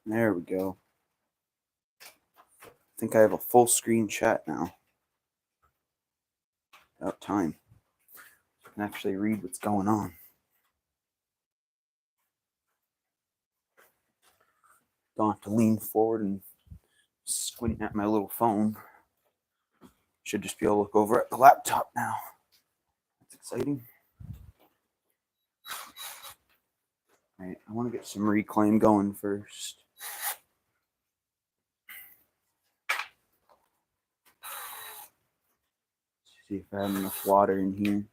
There we go. I think I have a full screen chat now. About time. I can actually read what's going on. Don't have to lean forward and squint at my little phone. Should just be able to look over at the laptop now. That's exciting. All right, I want to get some reclaim going first. See if I have enough water in here.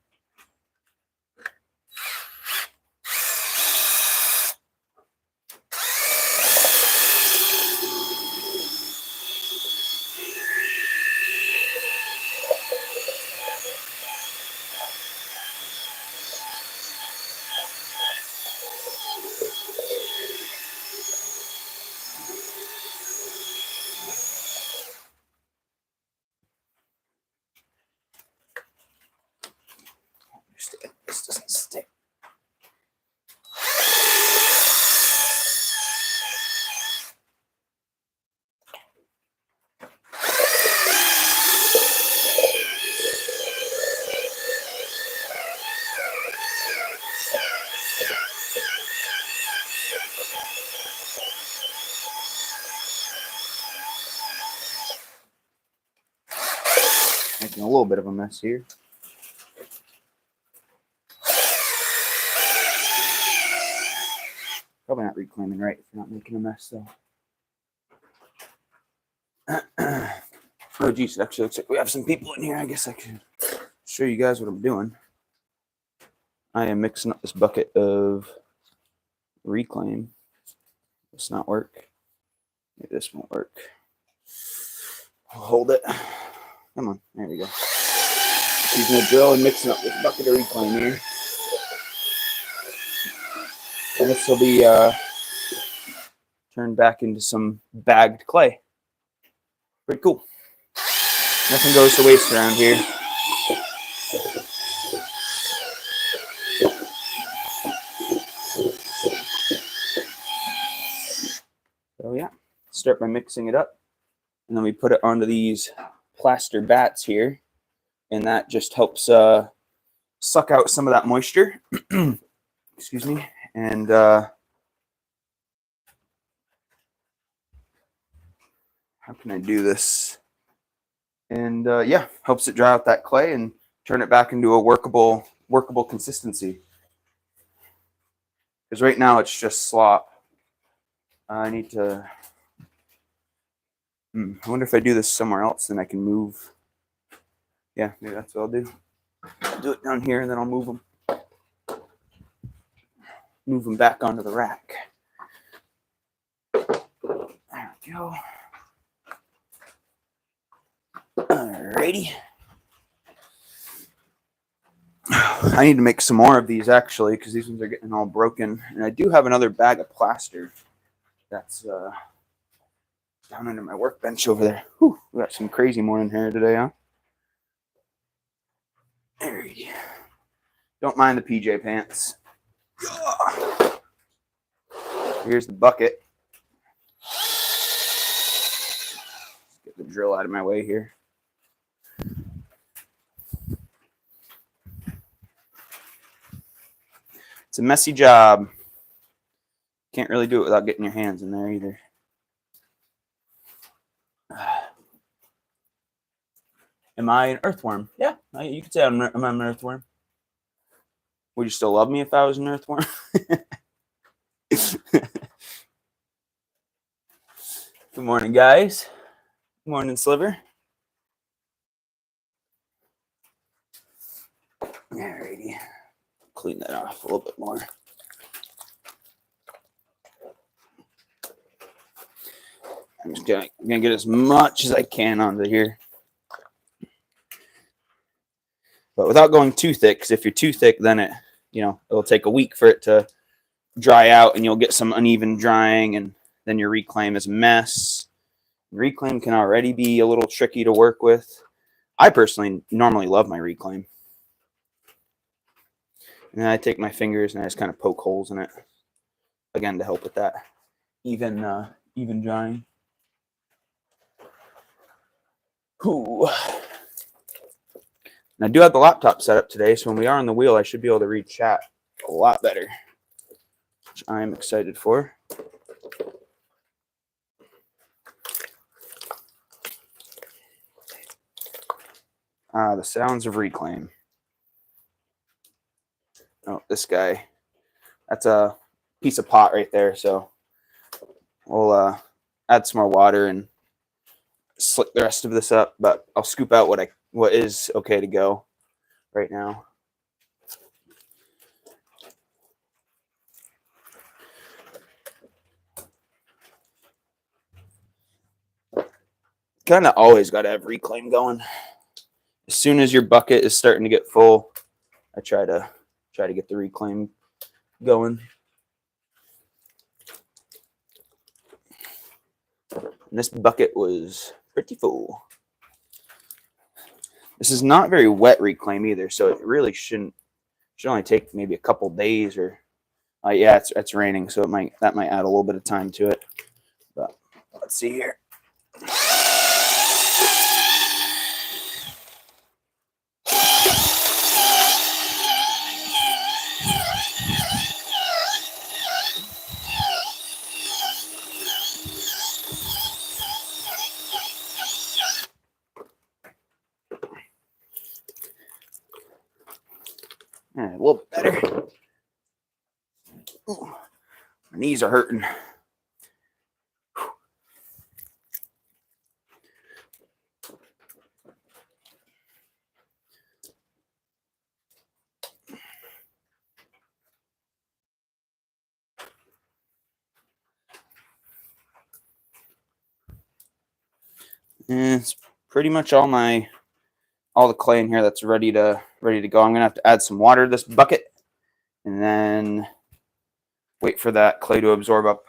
This doesn't stick. Making a little bit of a mess here. Probably not reclaiming right if you're not making a mess though. Oh geez, it actually looks like we have some people in here. I guess I can show you guys what I'm doing. I am mixing up this bucket of reclaim. This not work. Maybe this won't work. I'll hold it. Come on, there we go. Using a drill and mixing up this bucket of reclaim here. And this will be turned back into some bagged clay. Pretty cool. Nothing goes to waste around here. So yeah, start by mixing it up. And then we put it onto these plaster bats here. And that just helps suck out some of that moisture. Excuse me. And how can I do this? And yeah, helps it dry out that clay and turn it back into a workable consistency. Because right now it's just slop. I need to. I wonder if I do this somewhere else, then I can move. Yeah, maybe that's what I'll do. I'll do it down here, and then I'll move them. Move them back onto the rack. There we go. Alrighty. I need to make some more of these actually, because these ones are getting all broken. And I do have another bag of plaster that's down under my workbench over there. Whew, we got some crazy morning here today, huh? Alrighty. Don't mind the PJ pants. Here's the bucket. Let's get the drill out of my way here. It's a messy job. Can't really do it without getting your hands in there either. Am I an earthworm? Yeah, you could say I'm an earthworm. Would you still love me if I was an earthworm? Good morning, guys. Good morning, Sliver. Alrighty. Clean that off a little bit more. I'm just gonna get as much as I can onto here. But without going too thick, because if you're too thick, then it'll take a week for it to dry out and you'll get some uneven drying and then your reclaim is a mess. Reclaim can already be a little tricky to work with. I personally normally love my reclaim. And then I take my fingers and I just kind of poke holes in it, again, to help with that. even drying. Ooh. And I do have the laptop set up today, so when we are on the wheel, I should be able to read chat a lot better, which I am excited for. The sounds of reclaim. Oh, this guy. That's a piece of pot right there, so we'll add some more water and slick the rest of this up, but I'll scoop out what is okay to go right now. Kind of always got to have reclaim going. As soon as your bucket is starting to get full, I try to get the reclaim going. And this bucket was pretty full. This is not very wet reclaim either, so it really should only take maybe a couple days or yeah, it's raining, so that might add a little bit of time to it. But let's see here. A little better. Ooh, my knees are hurting. And it's pretty much all the clay in here that's ready to go. I'm gonna have to add some water to this bucket and then wait for that clay to absorb up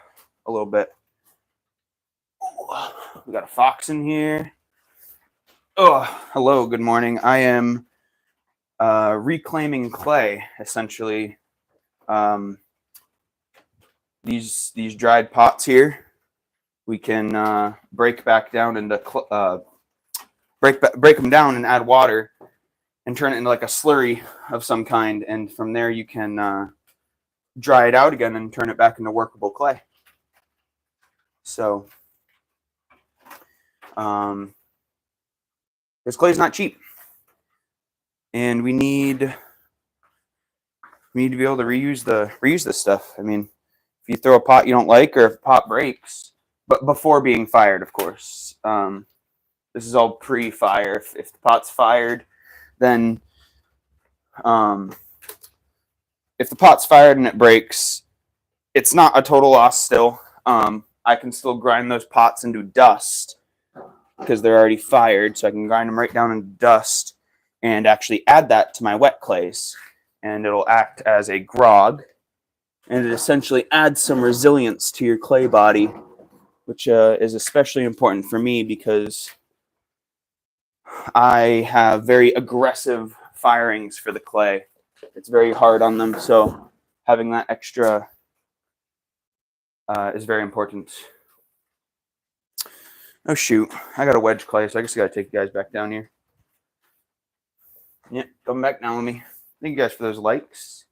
a little bit. Ooh, we got a fox in here. Oh, hello, good morning. I am reclaiming clay, essentially. These dried pots here, we can break back down into break them down and add water and turn it into like a slurry of some kind, and from there you can dry it out again and turn it back into workable clay. So this clay is not cheap, and we need to be able to reuse this stuff. I mean, if you throw a pot you don't like, or if a pot breaks, but before being fired, of course. This is all pre-fire. If the pot's fired, then if the pot's fired and it breaks, it's not a total loss still. I can still grind those pots into dust because they're already fired, so I can grind them right down into dust and actually add that to my wet clays, and it'll act as a grog, and it essentially adds some resilience to your clay body, which is especially important for me because I have very aggressive firings for the clay. It's very hard on them, so having that extra is very important. Oh shoot, I got a wedge clay, so I guess I gotta take you guys back down here. Yeah, come back down with me. Thank you guys for those likes.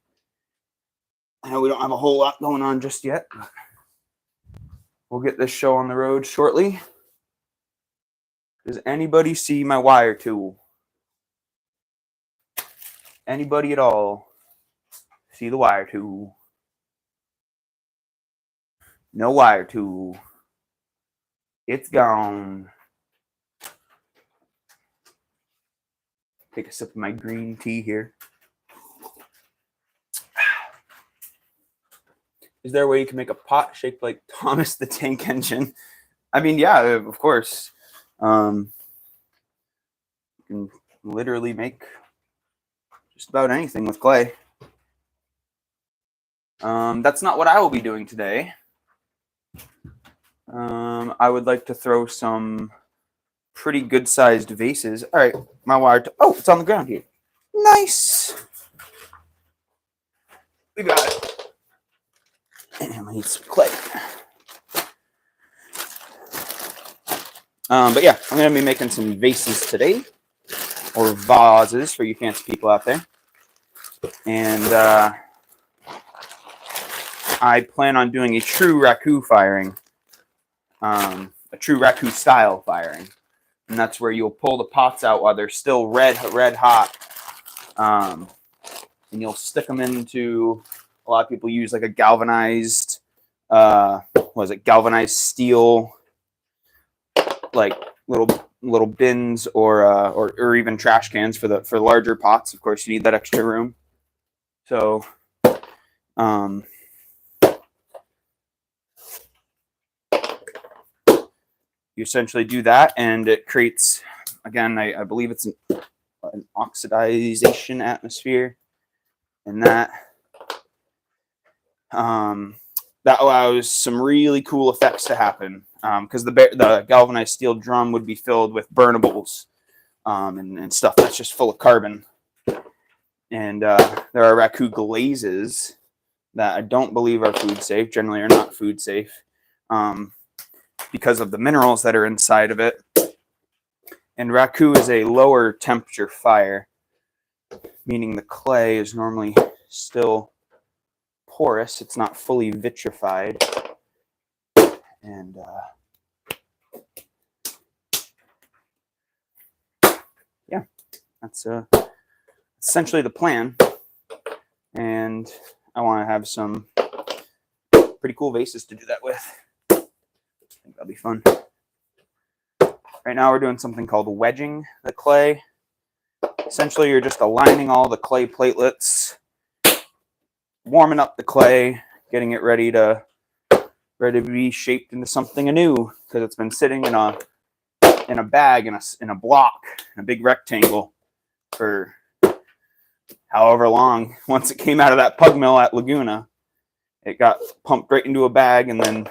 I know we don't have a whole lot going on just yet, but we'll get this show on the road shortly. Does anybody see my wire tool? Anybody at all see the wire tool? No wire tool. It's gone. Take a sip of my green tea here. Is there a way you can make a pot shaped like Thomas the Tank Engine? I mean, yeah, of course. You can literally make just about anything with clay. That's not what I will be doing today. I would like to throw some pretty good-sized vases. All right, my wire. Oh, it's on the ground here. Nice. We got it. And I need some clay. But yeah, I'm going to be making some vases today, or vases for you fancy people out there. And I plan on doing a true raku firing, a true raku style firing. And that's where you'll pull the pots out while they're still red hot. And you'll stick them into, a lot of people use like a galvanized, galvanized steel, like little bins or even trash cans for larger pots. Of course, you need that extra room. So, you essentially do that, and it creates, again, I believe it's an oxidization atmosphere, and that allows some really cool effects to happen, because the galvanized steel drum would be filled with burnables and stuff that's just full of carbon. And there are raku glazes that I don't believe are food safe, generally are not food safe, because of the minerals that are inside of it. And raku is a lower temperature fire, meaning the clay is normally still porous. It's not fully vitrified. And yeah, that's essentially the plan. And I want to have some pretty cool vases to do that with. I think that'll be fun. Right now we're doing something called wedging the clay. Essentially, you're just aligning all the clay platelets, warming up the clay, getting it ready to be shaped into something anew, because it's been sitting in a bag, in a block, in a big rectangle for however long. Once it came out of that pug mill at Laguna, it got pumped right into a bag and then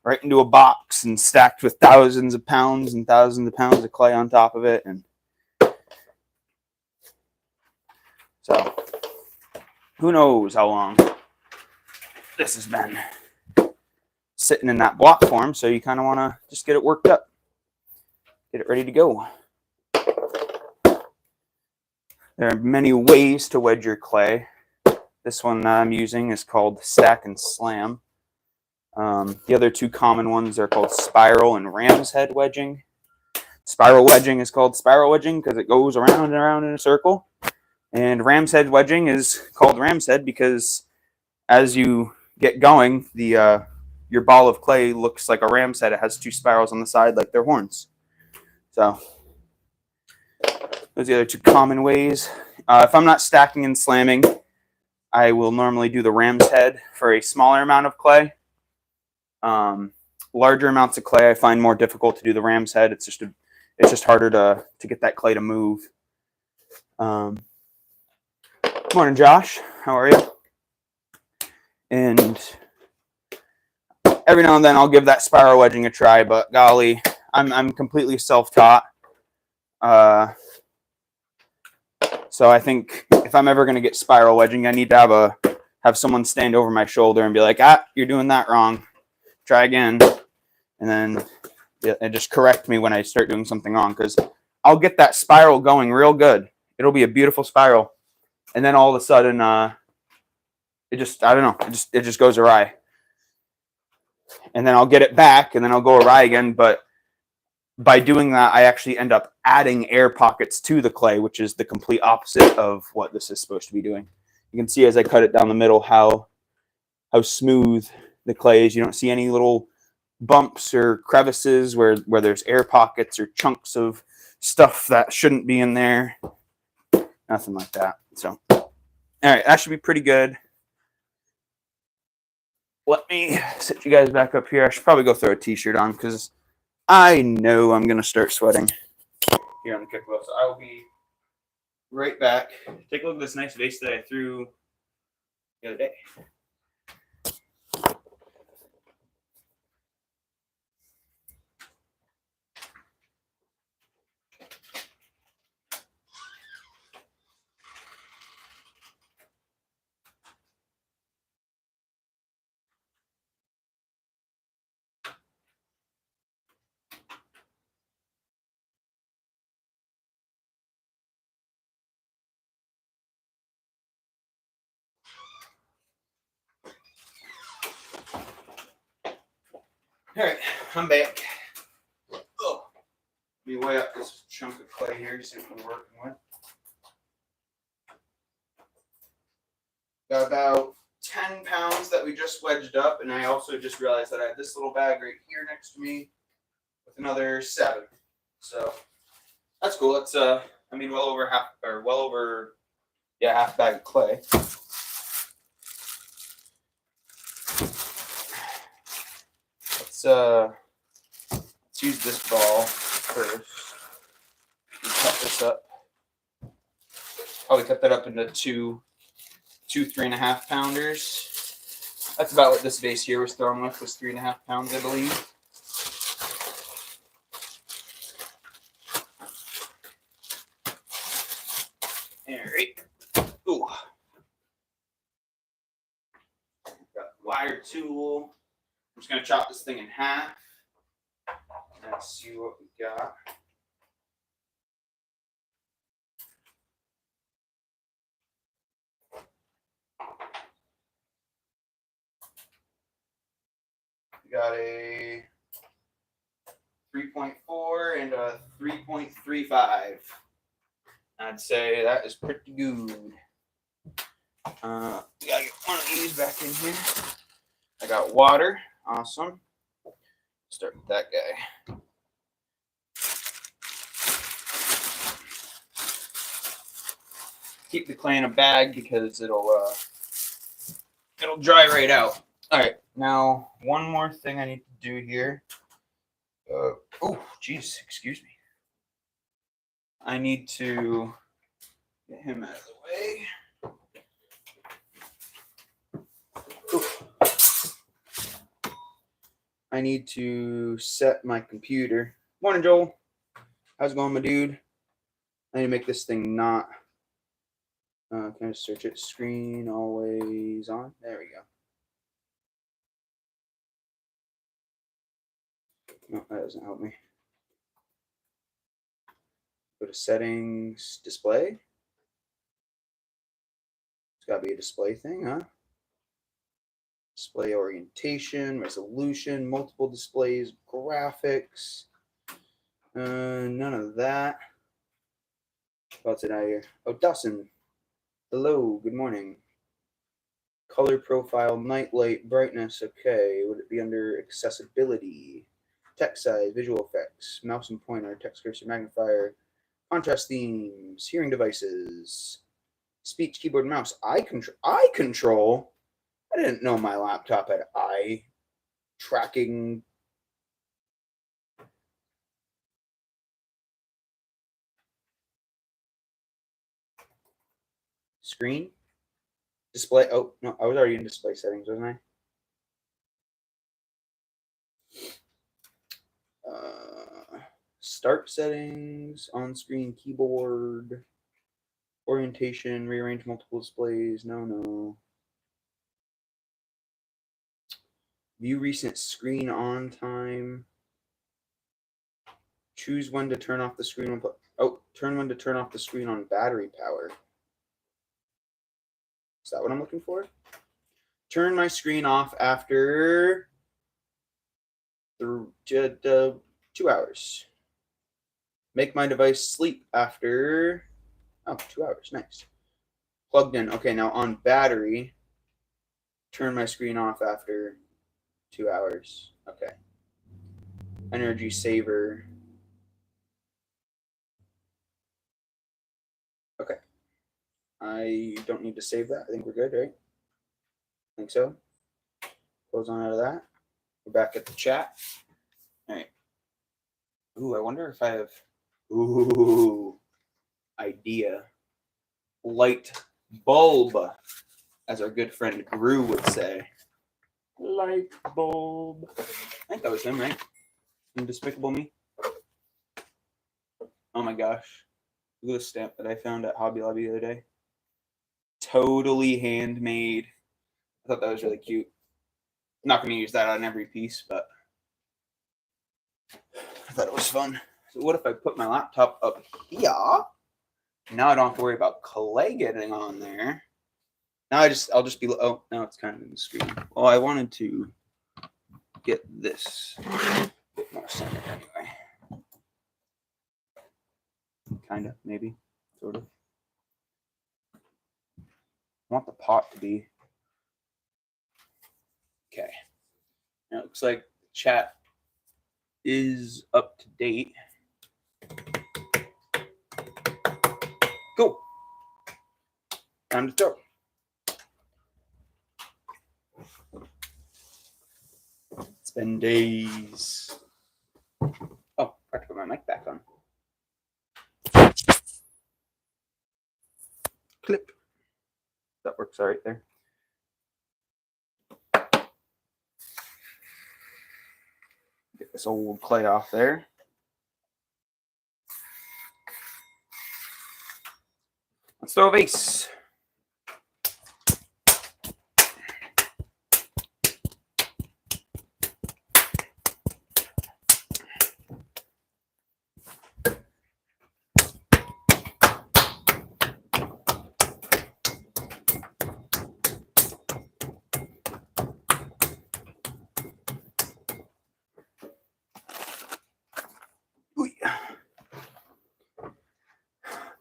right into a box and stacked with thousands of pounds and thousands of pounds of clay on top of it. And so who knows how long this has been sitting in that block form. So you kind of want to just get it worked up, get it ready to go. There are many ways to wedge your clay. This one I'm using is called stack and slam. The other two common ones are called spiral and ram's head wedging. Spiral wedging is called spiral wedging because it goes around and around in a circle. And ram's head wedging is called ram's head because as you get going, your ball of clay looks like a ram's head. It has two spirals on the side like they're horns. So those are the other two common ways. If I'm not stacking and slamming, I will normally do the ram's head for a smaller amount of clay. Larger amounts of clay I find more difficult to do the ram's head. It's just harder to get that clay to move. Morning, Josh. How are you? And every now and then I'll give that spiral wedging a try, but golly, I'm completely self-taught. So I think if I'm ever going to get spiral wedging, I need to have someone stand over my shoulder and be like, you're doing that wrong. Try again. And then just correct me when I start doing something wrong, because I'll get that spiral going real good. It'll be a beautiful spiral. And then all of a sudden, I don't know, it just goes awry. And then I'll get it back, and then I'll go awry again. But by doing that, I actually end up adding air pockets to the clay, which is the complete opposite of what this is supposed to be doing. You can see as I cut it down the middle how smooth the clay is. You don't see any little bumps or crevices where there's air pockets or chunks of stuff that shouldn't be in there. Nothing like that. So, all right, that should be pretty good. Let me sit you guys back up here. I should probably go throw a t-shirt on because I know I'm going to start sweating here on the kickball. So I will be right back. Take a look at this nice vase that I threw the other day. All right, I'm back. Oh, let me weigh up this chunk of clay here, see what we're working with. Got about 10 pounds that we just wedged up, and I also just realized that I have this little bag right here next to me with another 7. So that's cool. That's I mean, well over half bag of clay. Let's use this ball first. And cut this up. Probably cut that up into two 3.5 pounders. That's about what this vase here was thrown with, was 3.5 pounds, I believe. Alright. Ooh. Got a wire tool. I'm just gonna chop this thing in half. Let's see what we got. We got a 3.4 and a 3.35. I'd say that is pretty good. We gotta get one of these back in here. I got water. Awesome. Start with that guy. Keep the clay in a bag because it'll dry right out. All right, now one more thing I need to do here. Oh, geez, excuse me. I need to get him out of the way. Ooh. I need to set my computer. Morning, Joel. How's it going, my dude? I need to make this thing not. Can I just search it? Screen always on. There we go. No, that doesn't help me. Go to settings, display. It's got to be a display thing, huh? Display orientation, resolution, multiple displays, graphics. None of that. What's it out here? Oh, Dawson. Hello, good morning. Color profile, night light, brightness. Okay, would it be under accessibility? Text size, visual effects, mouse and pointer, text cursor, magnifier, contrast themes, hearing devices, speech, keyboard, mouse, eye control. I didn't know my laptop had eye tracking. Screen, display. Oh no, I was already in display settings, wasn't I? Start settings, on-screen keyboard, orientation, rearrange multiple displays. No. View recent screen on time. Choose when to turn off the screen. Turn when to turn off the screen on battery power. Is that what I'm looking for? Turn my screen off after 2 hours. Make my device sleep after 2 hours. Nice. Plugged in. Okay, now on battery, turn my screen off after 2 hours. Okay. Energy saver. Okay. I don't need to save that. I think we're good, right? I think so. Close on out of that. We're back at the chat. All right. Ooh, I wonder if I have. Ooh, idea. Light bulb, as our good friend Gru would say. Light bulb. I think that was him, right? In Despicable Me. Oh my gosh. Look at the stamp that I found at Hobby Lobby the other day. Totally handmade. I thought that was really cute. I'm not going to use that on every piece, but I thought it was fun. So what if I put my laptop up here? Now I don't have to worry about clay getting on there. Now I'll just be, oh, now it's kind of in the screen. Well, I wanted to get this a bit more centered anyway. Kind of, maybe, sort of. I want the pot to be okay. Now it looks like the chat is up to date. Go. Time to throw. It's been days. Oh, I have to put my mic back on. Clip. That works all right there. Get this old clay off there. Let's throw a vase.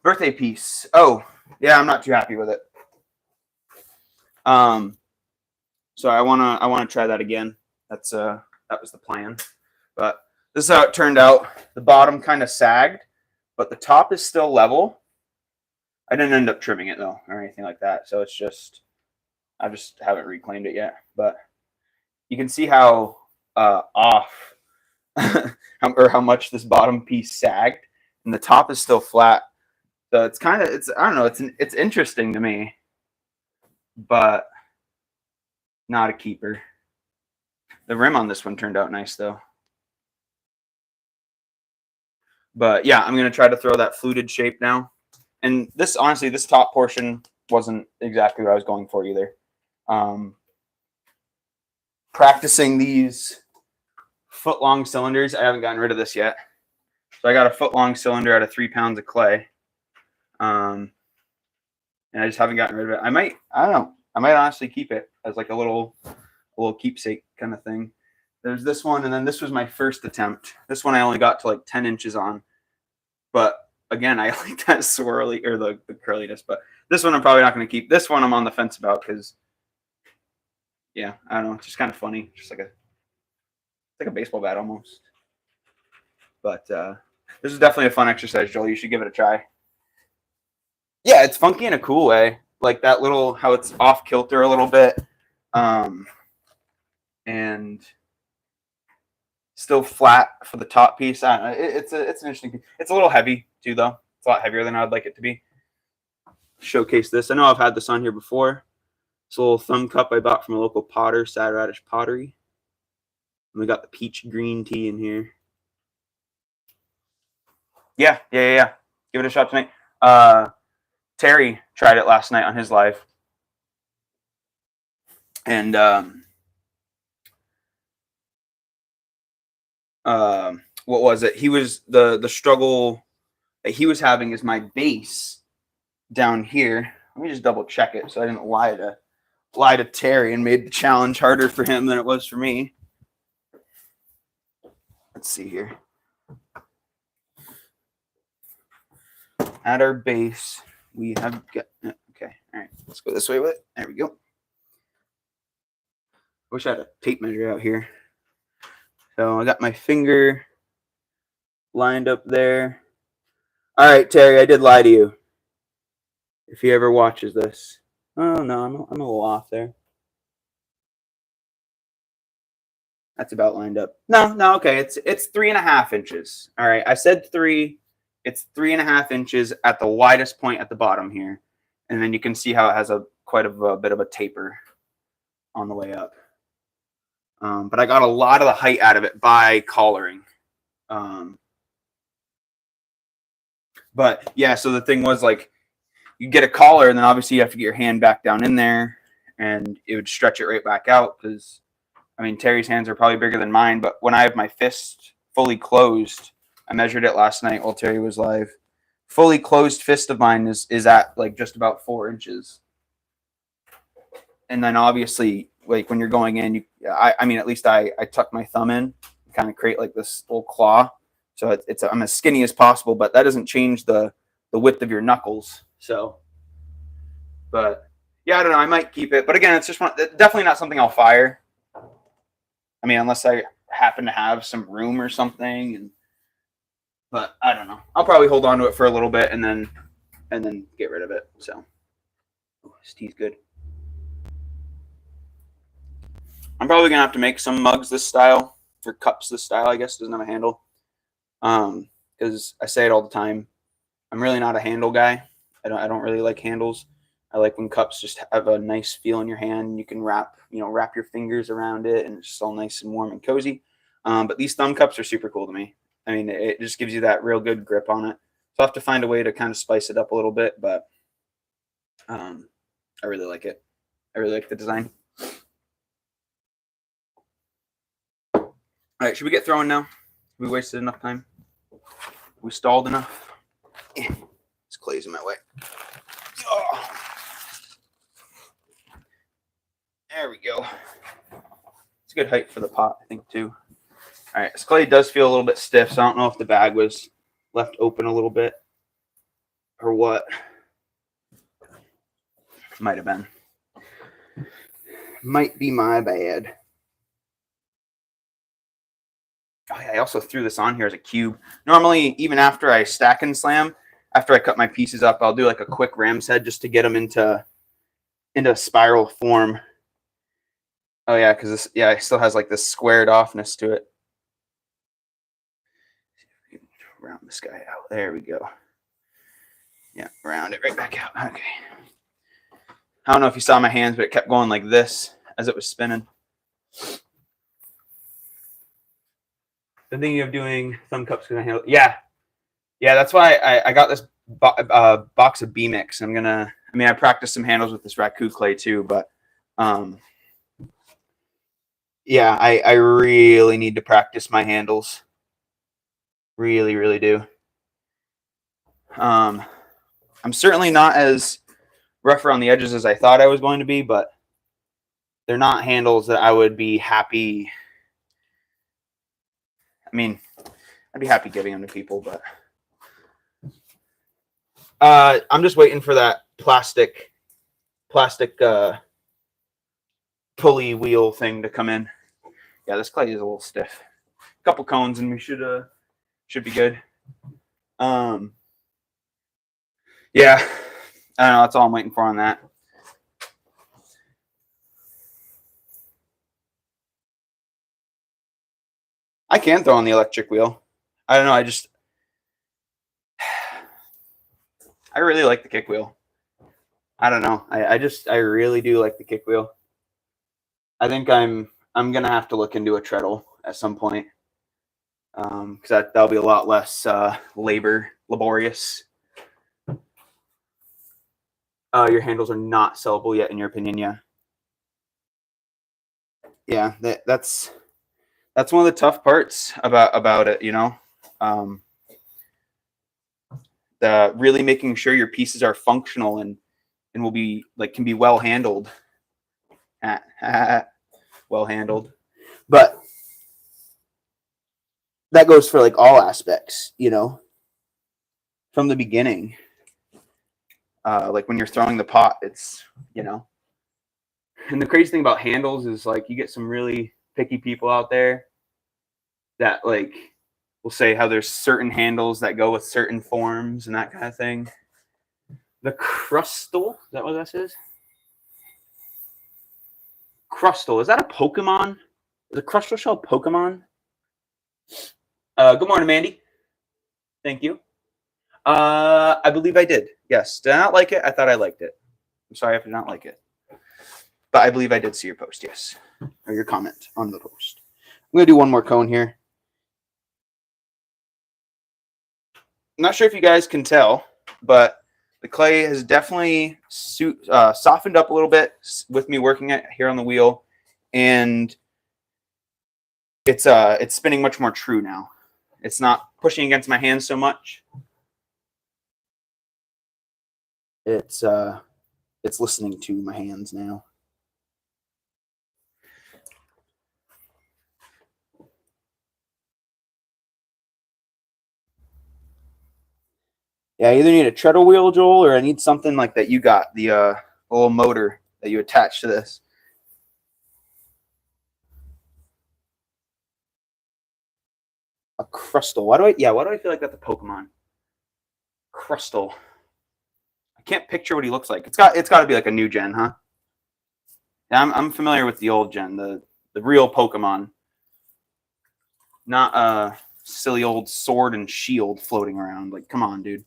Birthday piece. Oh, yeah, I'm not too happy with it. So I wanna try that again. That was the plan. But this is how it turned out. The bottom kind of sagged, but the top is still level. I didn't end up trimming it though, or anything like that. So it's just, I just haven't reclaimed it yet. But you can see how off or how much this bottom piece sagged, and the top is still flat. So it's kind of, I don't know, it's interesting to me, but not a keeper. The rim on this one turned out nice though. But yeah, I'm gonna try to throw that fluted shape now. And this, honestly, this top portion wasn't exactly what I was going for either. Practicing these foot-long cylinders, I haven't gotten rid of this yet. So I got a foot-long cylinder out of 3 pounds of clay. And I just haven't gotten rid of it. I don't know. I might honestly keep it as like a little keepsake kind of thing. There's this one, and then this was my first attempt. This one I only got to like 10 inches on. But again, I like that swirly, or the curliness. But this one I'm probably not going to keep. This one I'm on the fence about because, yeah, I don't know. It's just kind of funny. Just like a baseball bat almost. But this is definitely a fun exercise, Joel. You should give it a try. Yeah, it's funky in a cool way. Like that little, how it's off kilter a little bit. And still flat for the top piece. I don't know. It's an interesting piece. It's a little heavy too, though. It's a lot heavier than I'd like it to be. Showcase this. I know I've had this on here before. It's a little thumb cup I bought from a local potter, Sad Radish Pottery. And we got the peach green tea in here. Yeah. Give it a shot tonight. Terry tried it last night on his live. And what was it? He was the struggle that he was having is my base down here. Let me just double check it so I didn't lie to Terry and made the challenge harder for him than it was for me. Let's see here. At our base, we have got, okay, all right, let's go this way with it. There we go. Wish I had a tape measure out here. So I got my finger lined up there. All right, Terry, I did lie to you. If he ever watches this. Oh, no, I'm a little off there. That's about lined up. No, okay, it's 3.5 inches. All right, I said 3. It's 3.5 inches at the widest point at the bottom here. And then you can see how it has quite a bit of a taper on the way up. But I got a lot of the height out of it by collaring. But yeah, so the thing was like, you get a collar and then obviously you have to get your hand back down in there and it would stretch it right back out because, I mean, Terry's hands are probably bigger than mine, but when I have my fist fully closed, I measured it last night while Terry was live. Fully closed fist of mine is at like just about 4 inches. And then obviously like when you're going in, I mean, at least I tuck my thumb in, kind of create like this little claw. So I'm as skinny as possible, but that doesn't change the width of your knuckles. So, but yeah, I don't know. I might keep it, but again, it's just definitely not something I'll fire. I mean, unless I happen to have some room or something, but I don't know. I'll probably hold on to it for a little bit and then get rid of it. So, oh, this tea's good. I'm probably gonna have to make some mugs this style, or cups this style. I guess doesn't have a handle. Because I say it all the time. I'm really not a handle guy. I don't really like handles. I like when cups just have a nice feel in your hand. You can wrap your fingers around it, and it's just all nice and warm and cozy. But these thumb cups are super cool to me. I mean, it just gives you that real good grip on it. So I'll have to find a way to kind of spice it up a little bit, but I really like it. I really like the design. All right, should we get throwing now? We wasted enough time. We stalled enough. This clay's in my way. Oh. There we go. It's a good height for the pot, I think, too. All right, this clay does feel a little bit stiff, so I don't know if the bag was left open a little bit or what. Might have been. Might be my bad. Oh, yeah, I also threw this on here as a cube. Normally, even after I stack and slam, after I cut my pieces up, I'll do like a quick ram's head just to get them into spiral form. Oh yeah, because this it still has like this squared offness to it. Round this guy out. There we go. Yeah, round it right back out. Okay. I don't know if you saw my hands, but it kept going like this as it was spinning. The thinking of doing thumb cups because I handle. Yeah, that's why I got this box of B mix. I practiced some handles with this raku clay too, but yeah, I really need to practice my handles. Really, really do. I'm certainly not as rough around the edges as I thought I was going to be, but they're not handles that I would be happy. I mean, I'd be happy giving them to people, but I'm just waiting for that plastic pulley wheel thing to come in. Yeah, this clay is a little stiff. A couple cones and we should be good. Yeah, I don't know. That's all I'm waiting for on that. I can throw on the electric wheel. I don't know. I really like the kick wheel. I don't know. I really do like the kick wheel. I think I'm gonna have to look into a treadle at some point. Because that'll be a lot less laborious. Your handles are not sellable yet, in your opinion, yeah. Yeah, that's one of the tough parts about it, you know. The really making sure your pieces are functional and will be can be well handled. Well handled. But that goes for all aspects, you know, from the beginning. When you're throwing the pot, it's, you know. And the crazy thing about handles is you get some really picky people out there that will say how there's certain handles that go with certain forms and that kind of thing. The crustal, is that what this is? Crustal, is that a Pokemon? Is a crustal shell Pokemon? Good morning, Mandy. Thank you. I believe I did. Yes. Did I not like it? I thought I liked it. I'm sorry if I did not like it. But I believe I did see your post, yes. Or your comment on the post. I'm going to do one more cone here. I'm not sure if you guys can tell, but the clay has definitely softened up a little bit with me working it here on the wheel. And it's spinning much more true now. It's not pushing against my hands so much. It's listening to my hands now. Yeah, I either need a treadle wheel, Joel, or I need something like that you got, the little motor that you attach to this. A crustal. Why do I feel like that's a Pokemon? Crustal. I can't picture what he looks like. It's got to be like a new gen, huh? Yeah, I'm familiar with the old gen, the real Pokemon. Not a silly old sword and shield floating around. Like, come on, dude.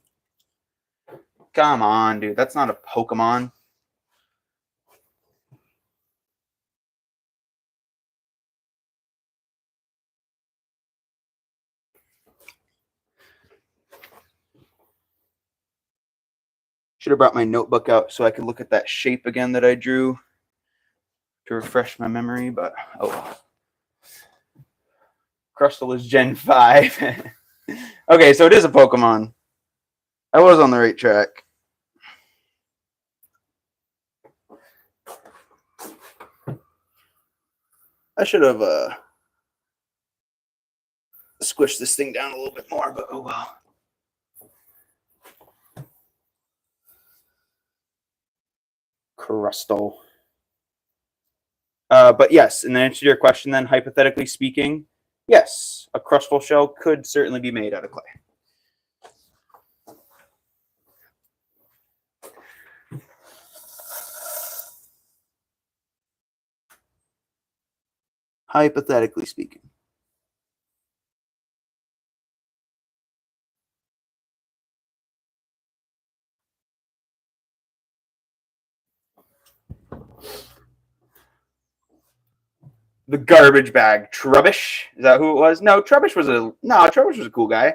Come on, dude. That's not a Pokemon. Should have brought my notebook out so I could look at that shape again that I drew to refresh my memory, but oh. Crustal is Gen 5. Okay, so it is a Pokemon. I was on the right track. I should have squished this thing down a little bit more, but oh well. Crustal. But yes, in answer to your question then, hypothetically speaking, yes, a crustal shell could certainly be made out of clay. Hypothetically speaking. The garbage bag. Trubbish? Is that who it was? No, Trubbish was a cool guy.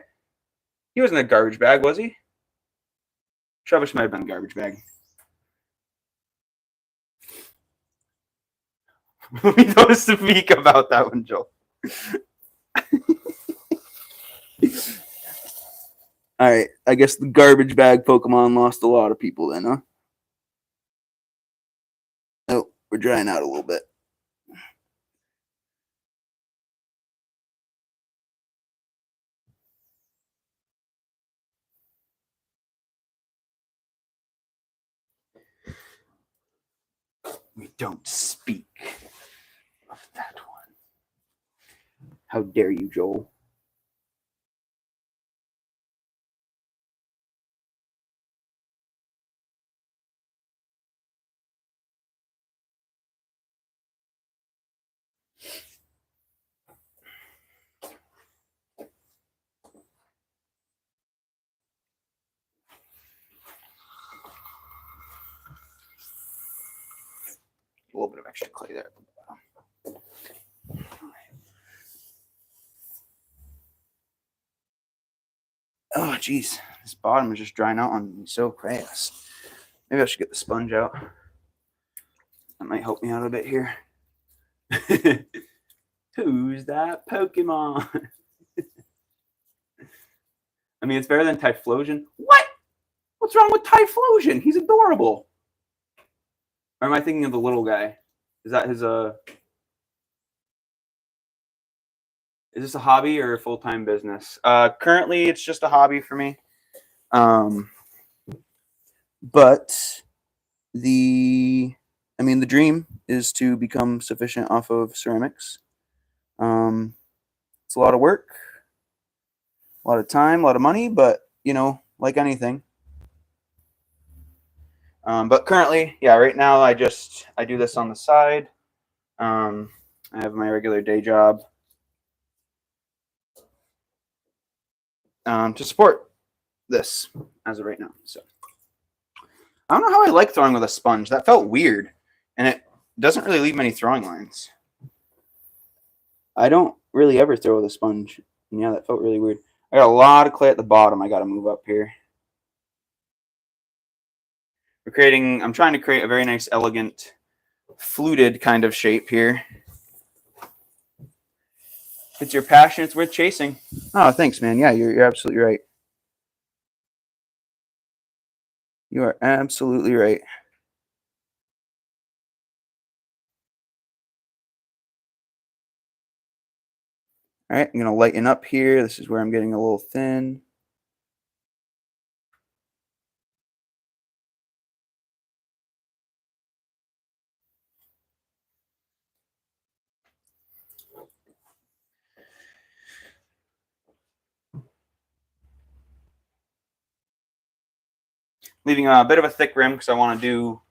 He wasn't a garbage bag, was he? Trubbish might have been a garbage bag. We don't speak about that one, Joel. All right, I guess the garbage bag Pokemon lost a lot of people then, huh? Oh, we're drying out a little bit. We don't speak of that one. How dare you, Joel? A little bit of extra clay there. Oh, geez. This bottom is just drying out on me so fast. Maybe I should get the sponge out. That might help me out a bit here. Who's that Pokemon? I mean, it's better than Typhlosion. What? What's wrong with Typhlosion? He's adorable. Or am I thinking of the little guy? Is that his Is this a hobby or a full-time business? Currently, it's just a hobby for me. But the dream is to become sufficient off of ceramics. It's a lot of work, a lot of time, a lot of money, but like anything. But currently, yeah, right now I do this on the side. I have my regular day job to support this as of right now. So I don't know how I like throwing with a sponge. That felt weird, and it doesn't really leave many throwing lines. I don't really ever throw with a sponge. And yeah, that felt really weird. I got a lot of clay at the bottom. I got to move up here. I'm trying to create a very nice, elegant, fluted kind of shape here. If it's your passion, it's worth chasing. Oh, thanks, man. Yeah, you're absolutely right. You are absolutely right. All right, I'm going to lighten up here. This is where I'm getting a little thin. leaving a bit of a thick rim because I want to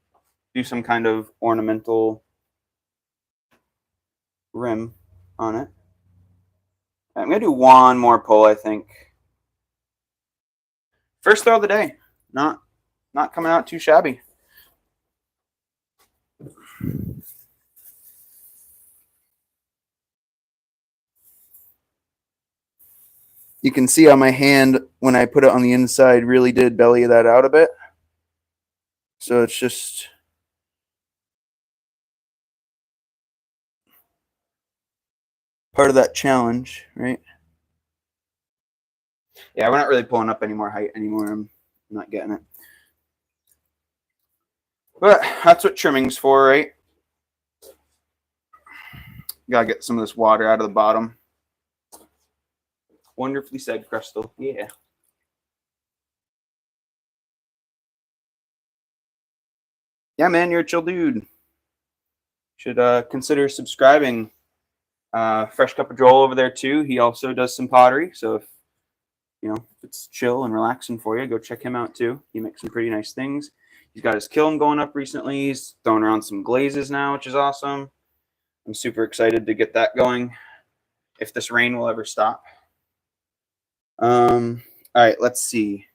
do some kind of ornamental rim on it. I'm going to do one more pull, I think. First throw of the day. Not coming out too shabby. You can see how my hand, when I put it on the inside, really did belly that out a bit. So it's just part of that challenge, right? Yeah, we're not really pulling up any more height anymore. I'm not getting it. But that's what trimming's for, right? Gotta get some of this water out of the bottom. Wonderfully said, Crystal. Yeah. Yeah, man, you're a chill dude. Should consider subscribing. Fresh Cup of Joel over there too. He also does some pottery. So if it's chill and relaxing for you, go check him out too. He makes some pretty nice things. He's got his kiln going up recently. He's throwing around some glazes now, which is awesome. I'm super excited to get that going. If this rain will ever stop. All right, let's see.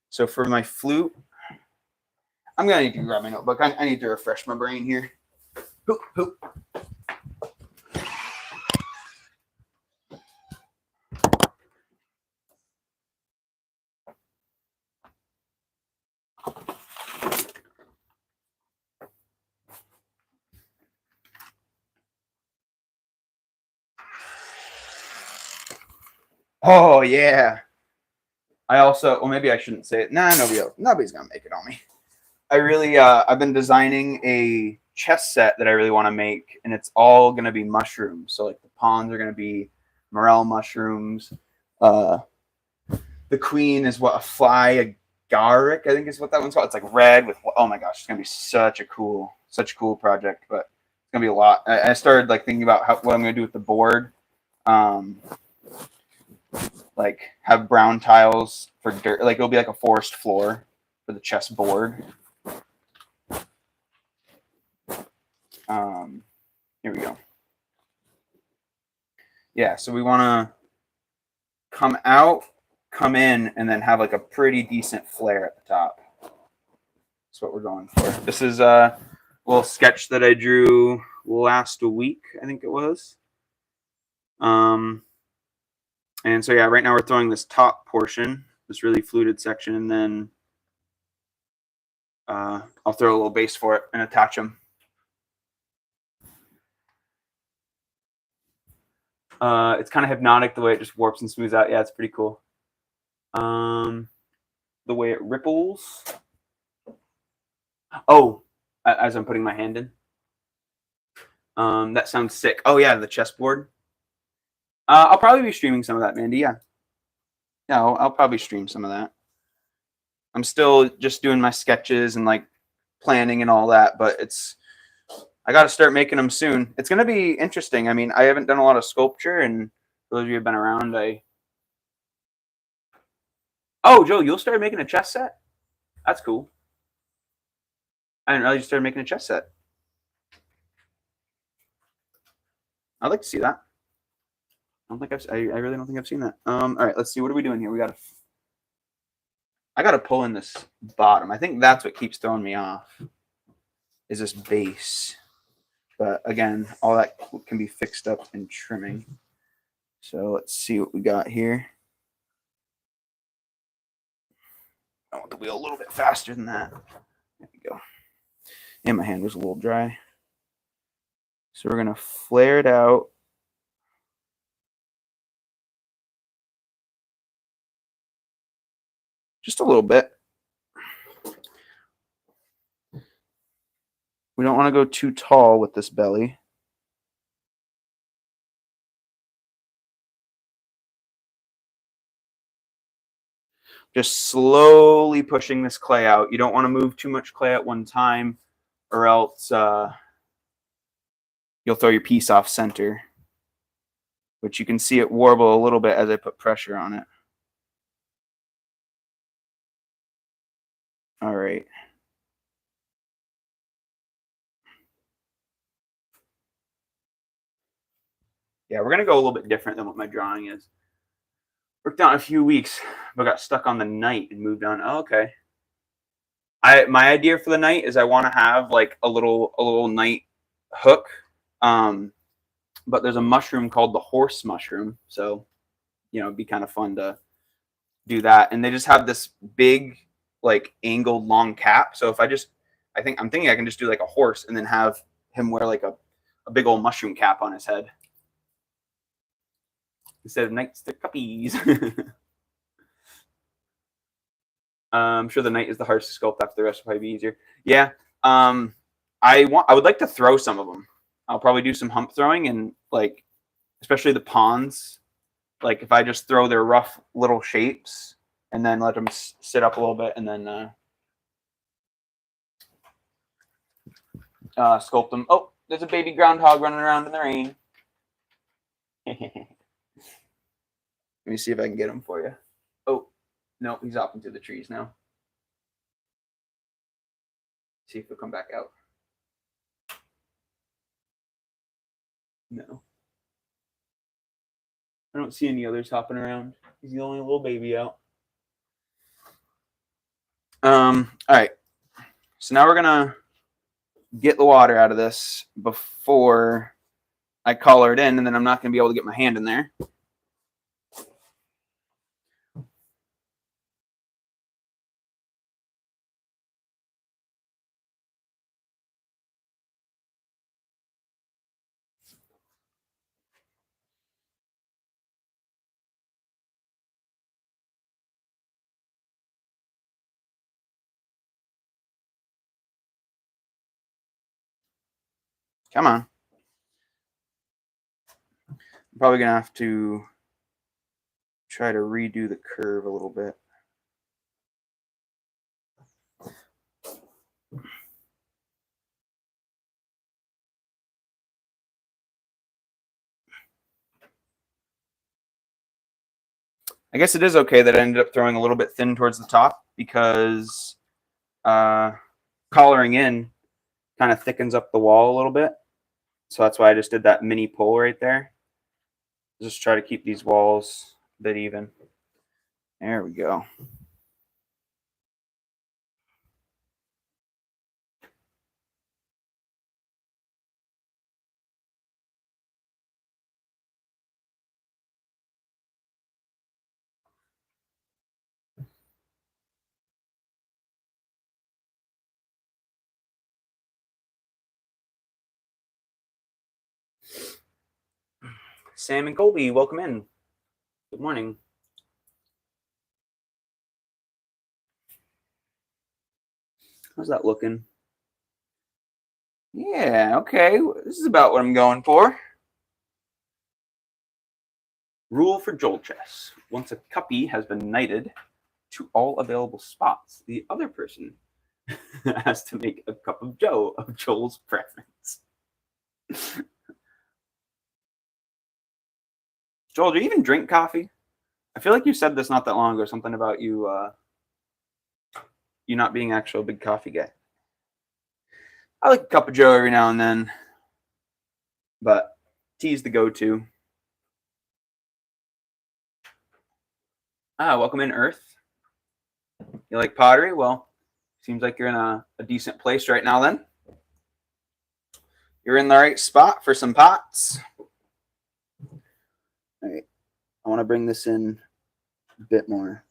So for my flute, I'm gonna need to grab my notebook. I need to refresh my brain here. Hoop, hoop. Oh yeah. I also, well, maybe I shouldn't say it. Nah, nobody's gonna make it on me. I really, I've been designing a chess set that I really want to make, and it's all gonna be mushrooms. So like the pawns are gonna be morel mushrooms. The queen is what, a fly agaric, I think is what that one's called. It's like red with, oh my gosh, it's gonna be such a cool project, but it's gonna be a lot. I started like thinking about what I'm gonna do with the board. Like have brown tiles for dirt, like it'll be like a forest floor for the chess board. Here we go. Yeah, so we want to come out, come in, and then have like a pretty decent flare at the top. That's what we're going for. This is a little sketch that I drew last week, I think it was. And so yeah, right now we're throwing this top portion, this really fluted section, and then I'll throw a little base for it and attach them. It's kind of hypnotic the way it just warps and smooths out. Yeah, it's pretty cool. The way it ripples. Oh, as I'm putting my hand in. That sounds sick. Oh yeah, the chessboard. I'll probably be streaming some of that, Mandy. Yeah. Yeah, I'll probably stream some of that. I'm still just doing my sketches and like planning and all that, but I got to start making them soon. It's going to be interesting. I mean, I haven't done a lot of sculpture, and for those of you who've been around, Oh, Joe, you'll start making a chess set? That's cool. I didn't realize you started making a chess set. I'd like to see that. I really don't think I've seen that. All right, let's see. What are we doing here? I got to pull in this bottom. I think that's what keeps throwing me off, is this base. But again, all that can be fixed up in trimming. So let's see what we got here. I want the wheel a little bit faster than that. There we go. And my hand was a little dry. So we're going to flare it out. Just a little bit. We don't want to go too tall with this belly. Just slowly pushing this clay out. You don't want to move too much clay at one time, or else you'll throw your piece off center, which you can see it warble a little bit as I put pressure on it. All right. Yeah, we're gonna go a little bit different than what my drawing is. Worked on a few weeks, but got stuck on the night and moved on. Oh, okay. My idea for the night is I want to have like a little night hook. But there's a mushroom called the horse mushroom, so it'd be kind of fun to do that. And they just have this big, like angled long cap. So if I'm thinking I can just do like a horse and then have him wear like a big old mushroom cap on his head instead of nightstick cuppies. I'm sure the knight is the hardest to sculpt. After the rest will probably be easier. Yeah. I would like to throw some of them. I'll probably do some hump throwing and like, especially the pawns. Like if I just throw their rough little shapes and then let them sit up a little bit and then sculpt them. Oh, there's a baby groundhog running around in the rain. Let me see if I can get him for you. Oh, no, he's off into the trees now. See if he'll come back out. No. I don't see any others hopping around. He's the only little baby out. All right. So now we're gonna get the water out of this before I color it in, and then I'm not gonna be able to get my hand in there. Come on. I'm probably gonna have to try to redo the curve a little bit. I guess it is okay that I ended up throwing a little bit thin towards the top because collaring in kind of thickens up the wall a little bit. So that's why I just did that mini pull right there. Just try to keep these walls a bit even. There we go. Sam and Colby, welcome in. Good morning. How's that looking? Yeah, okay. This is about what I'm going for. Rule for Joel chess. Once a cuppy has been knighted to all available spots, the other person has to make a cup of Joe of Joel's preference. Joel, do you even drink coffee? I feel like you said this not that long ago, something about you not being actually a big coffee guy. I like a cup of Joe every now and then, but tea's the go-to. Welcome in, Earth. You like pottery? Well, seems like you're in a decent place right now then. You're in the right spot for some pots. All right. I want to bring this in a bit more.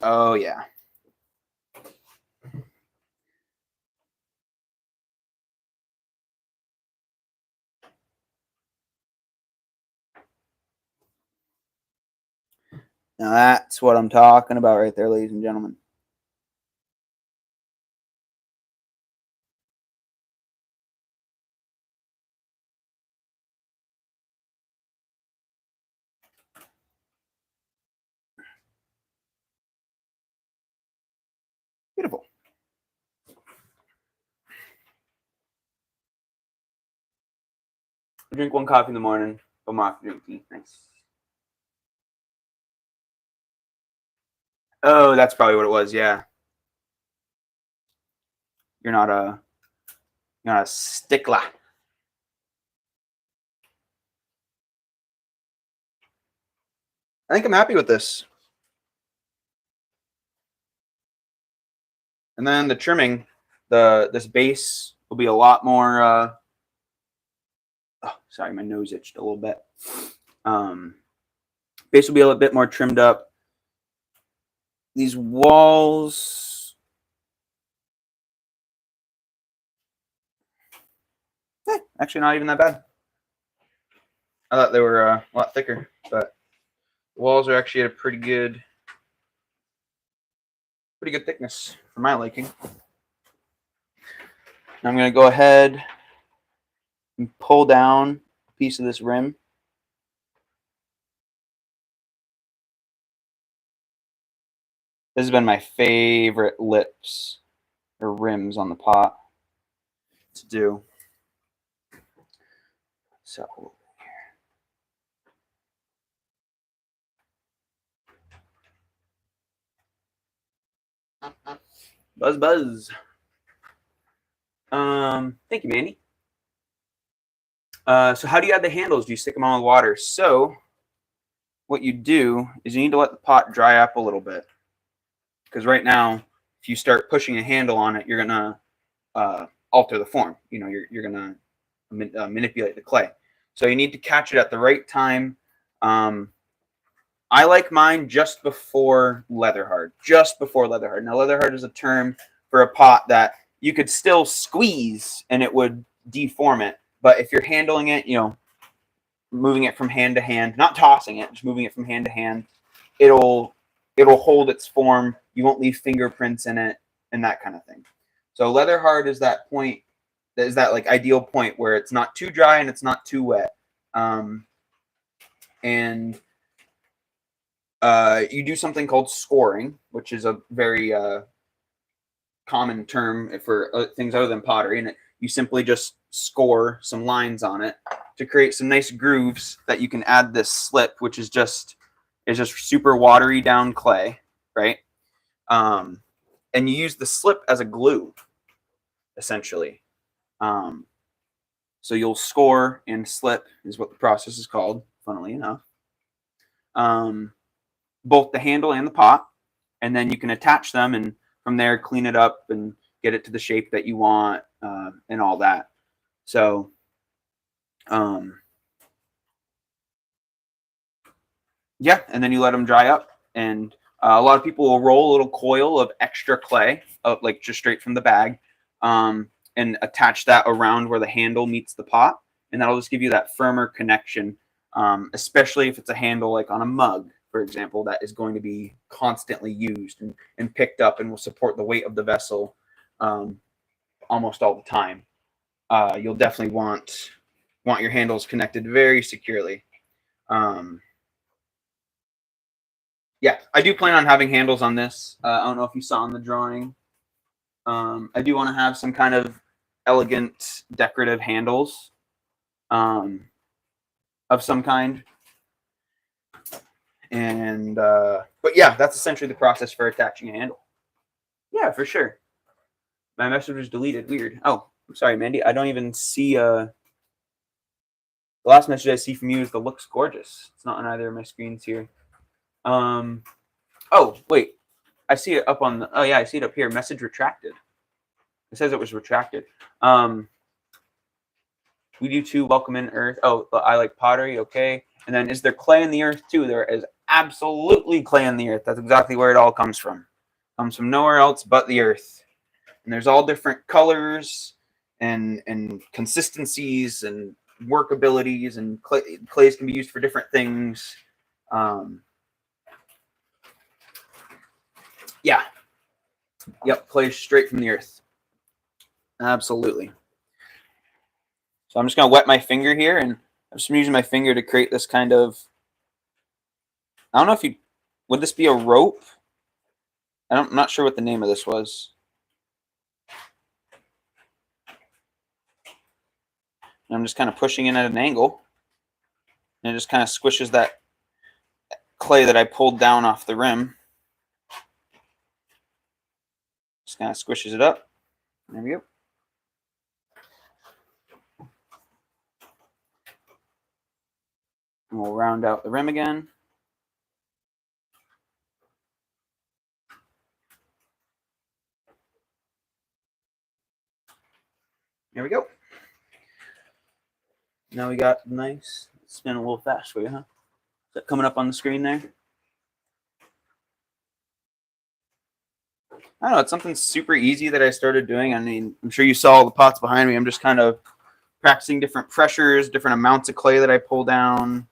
Oh, yeah. Now that's what I'm talking about right there, ladies and gentlemen. Beautiful. I drink one coffee in the morning. mock drink tea. Nice. Oh, that's probably what it was. Yeah. You're not a stickler. I think I'm happy with this. And then the trimming, this base will be a lot more. Oh, sorry, my nose itched a little bit. Base will be a little bit more trimmed up. These walls, actually not even that bad. I thought they were a lot thicker, but the walls are actually at a pretty good thickness for my liking. Now I'm going to go ahead and pull down a piece of this rim. This has been my favorite lips or rims on the pot to do. So buzz buzz. Thank you, Mandy. So how do you add the handles? Do you stick them on with water? So what you do is you need to let the pot dry up a little bit, because right now, if you start pushing a handle on it, you're gonna alter the form. You know, you're gonna manipulate the clay. So you need to catch it at the right time. I like mine just before leather hard. Just before leather hard. Now, leather hard is a term for a pot that you could still squeeze and it would deform it. But if you're handling it, you know, moving it from hand to hand, not tossing it, just moving it from hand to hand, it'll hold its form. You won't leave fingerprints in it and that kind of thing. So leather hard is that point, is that like ideal point where it's not too dry and it's not too wet. And you do something called scoring, which is a very common term for things other than pottery. And you simply just score some lines on it to create some nice grooves that you can add this slip, which is just super watery down clay, right? And you use the slip as a glue, essentially. So you'll score and slip is what the process is called, funnily enough. Both the handle and the pot, and then you can attach them and from there clean it up and get it to the shape that you want and all that. So yeah, and then you let them dry up, and a lot of people will roll a little coil of extra clay, like just straight from the bag, and attach that around where the handle meets the pot, and that'll just give you that firmer connection, especially if it's a handle like on a mug, for example, that is going to be constantly used and picked up and will support the weight of the vessel almost all the time. You'll definitely want your handles connected very securely. Yeah, I do plan on having handles on this. I don't know if you saw in the drawing. I do want to have some kind of elegant decorative handles of some kind. And but yeah, that's essentially the process for attaching a handle. Yeah, for sure. My message was deleted. Weird. Oh, I'm sorry, Mandy. I don't even see the last message I see from you is the looks gorgeous. It's not on either of my screens here. Oh, wait. I see it up on the, oh yeah, I see it up here. Message retracted. It says it was retracted. We do too. Welcome in Earth. Oh, I like pottery. Okay. And then is there clay in the earth too? There is absolutely clay in the earth. That's exactly where it all comes from. It comes from nowhere else but the earth. And there's all different colors and consistencies and workabilities, and clays can be used for different things. Yeah. Yep. Clay straight from the earth. Absolutely. So I'm just going to wet my finger here, and I'm just using my finger to create this kind of, I don't know if you, would this be a rope? I'm not sure what the name of this was. I'm just kind of pushing in at an angle And it just kind of squishes that clay that I pulled down off the rim. Just kind of squishes it up. There we go. And we'll round out the rim again. There we go. Now we got nice. Spin a little fast for you, huh? Is that coming up on the screen there? I don't know. It's something super easy that I started doing. I mean, I'm sure you saw all the pots behind me. I'm just kind of practicing different pressures, different amounts of clay that I pull down.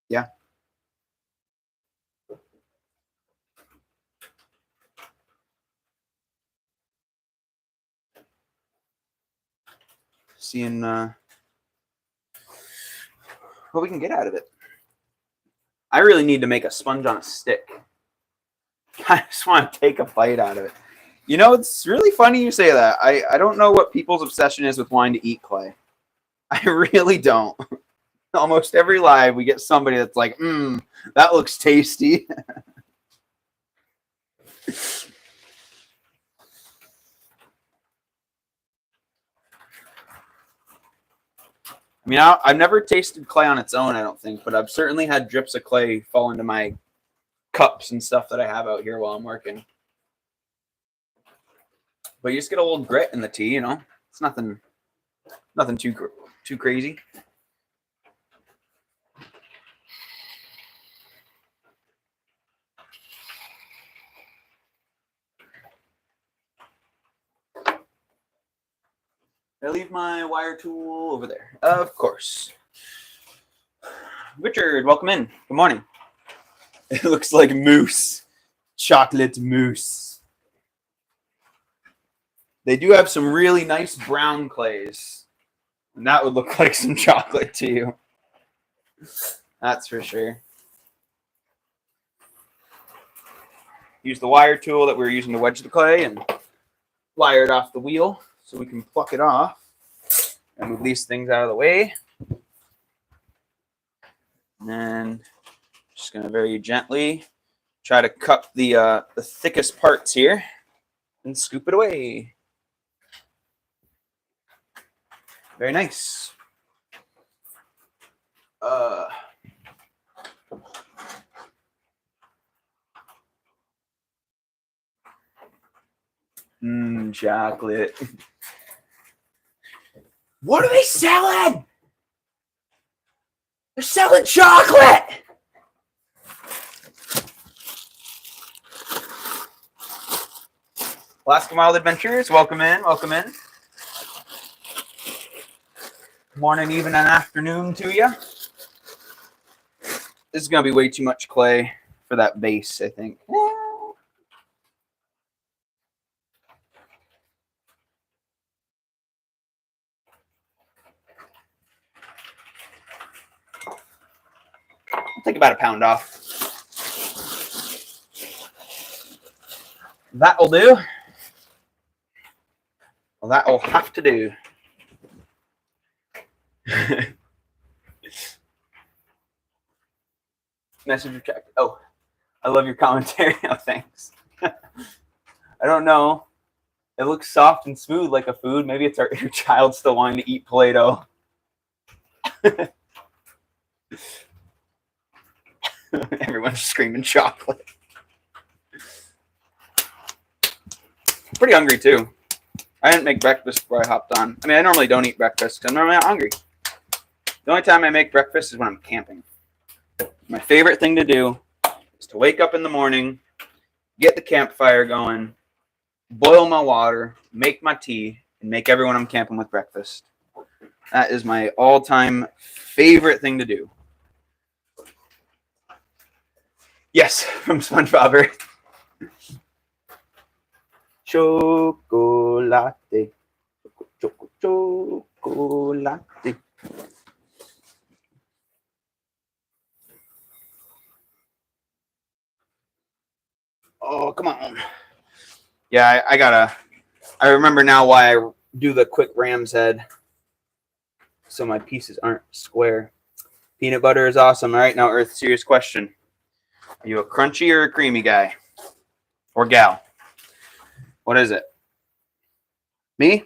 Yeah. Seeing what we can get out of it. I really need to make a sponge on a stick. I just want to take a bite out of it. You know, it's really funny you say that. I don't know what people's obsession is with wanting to eat clay. I really don't. Almost every live, we get somebody that's like, that looks tasty. I mean, I've never tasted clay on its own, I don't think, but I've certainly had drips of clay fall into my cups and stuff that I have out here while I'm working. But you just get a little grit in the tea, you know. It's nothing too crazy. I leave my wire tool over there. Of course. Richard, welcome in. Good morning. It looks like mousse. Chocolate mousse. They do have some really nice brown clays. And that would look like some chocolate to you. That's for sure. Use the wire tool that we were using to wedge the clay and wire it off the wheel so we can pluck it off and move these things out of the way. And then just going to very gently try to cup the thickest parts here and scoop it away. Very nice. Chocolate. What are they selling? They're selling chocolate. Alaska Wild Adventures, welcome in, welcome in. Morning, evening, and afternoon to you. This is going to be way too much clay for that base, I think. I'll take about a pound off. That'll do. Well, that'll have to do. Message check. Oh, I love your commentary. Oh, thanks. I don't know. It looks soft and smooth like a food. Maybe it's your child still wanting to eat Play-Doh. Everyone's screaming chocolate. Pretty hungry too. I didn't make breakfast before I hopped on. I mean, I normally don't eat breakfast because I'm normally not hungry. The only time I make breakfast is when I'm camping. My favorite thing to do is to wake up in the morning, get the campfire going, boil my water, make my tea, and make everyone I'm camping with breakfast. That is my all-time favorite thing to do. Yes, from SpongeBob. Chocolate. Chocolate. Oh, come on. Yeah, I remember now why I do the quick ram's head. so my pieces aren't square. Peanut butter is awesome. All right, now Earth, serious question. Are you a crunchy or a creamy guy? Or gal? What is it? Me?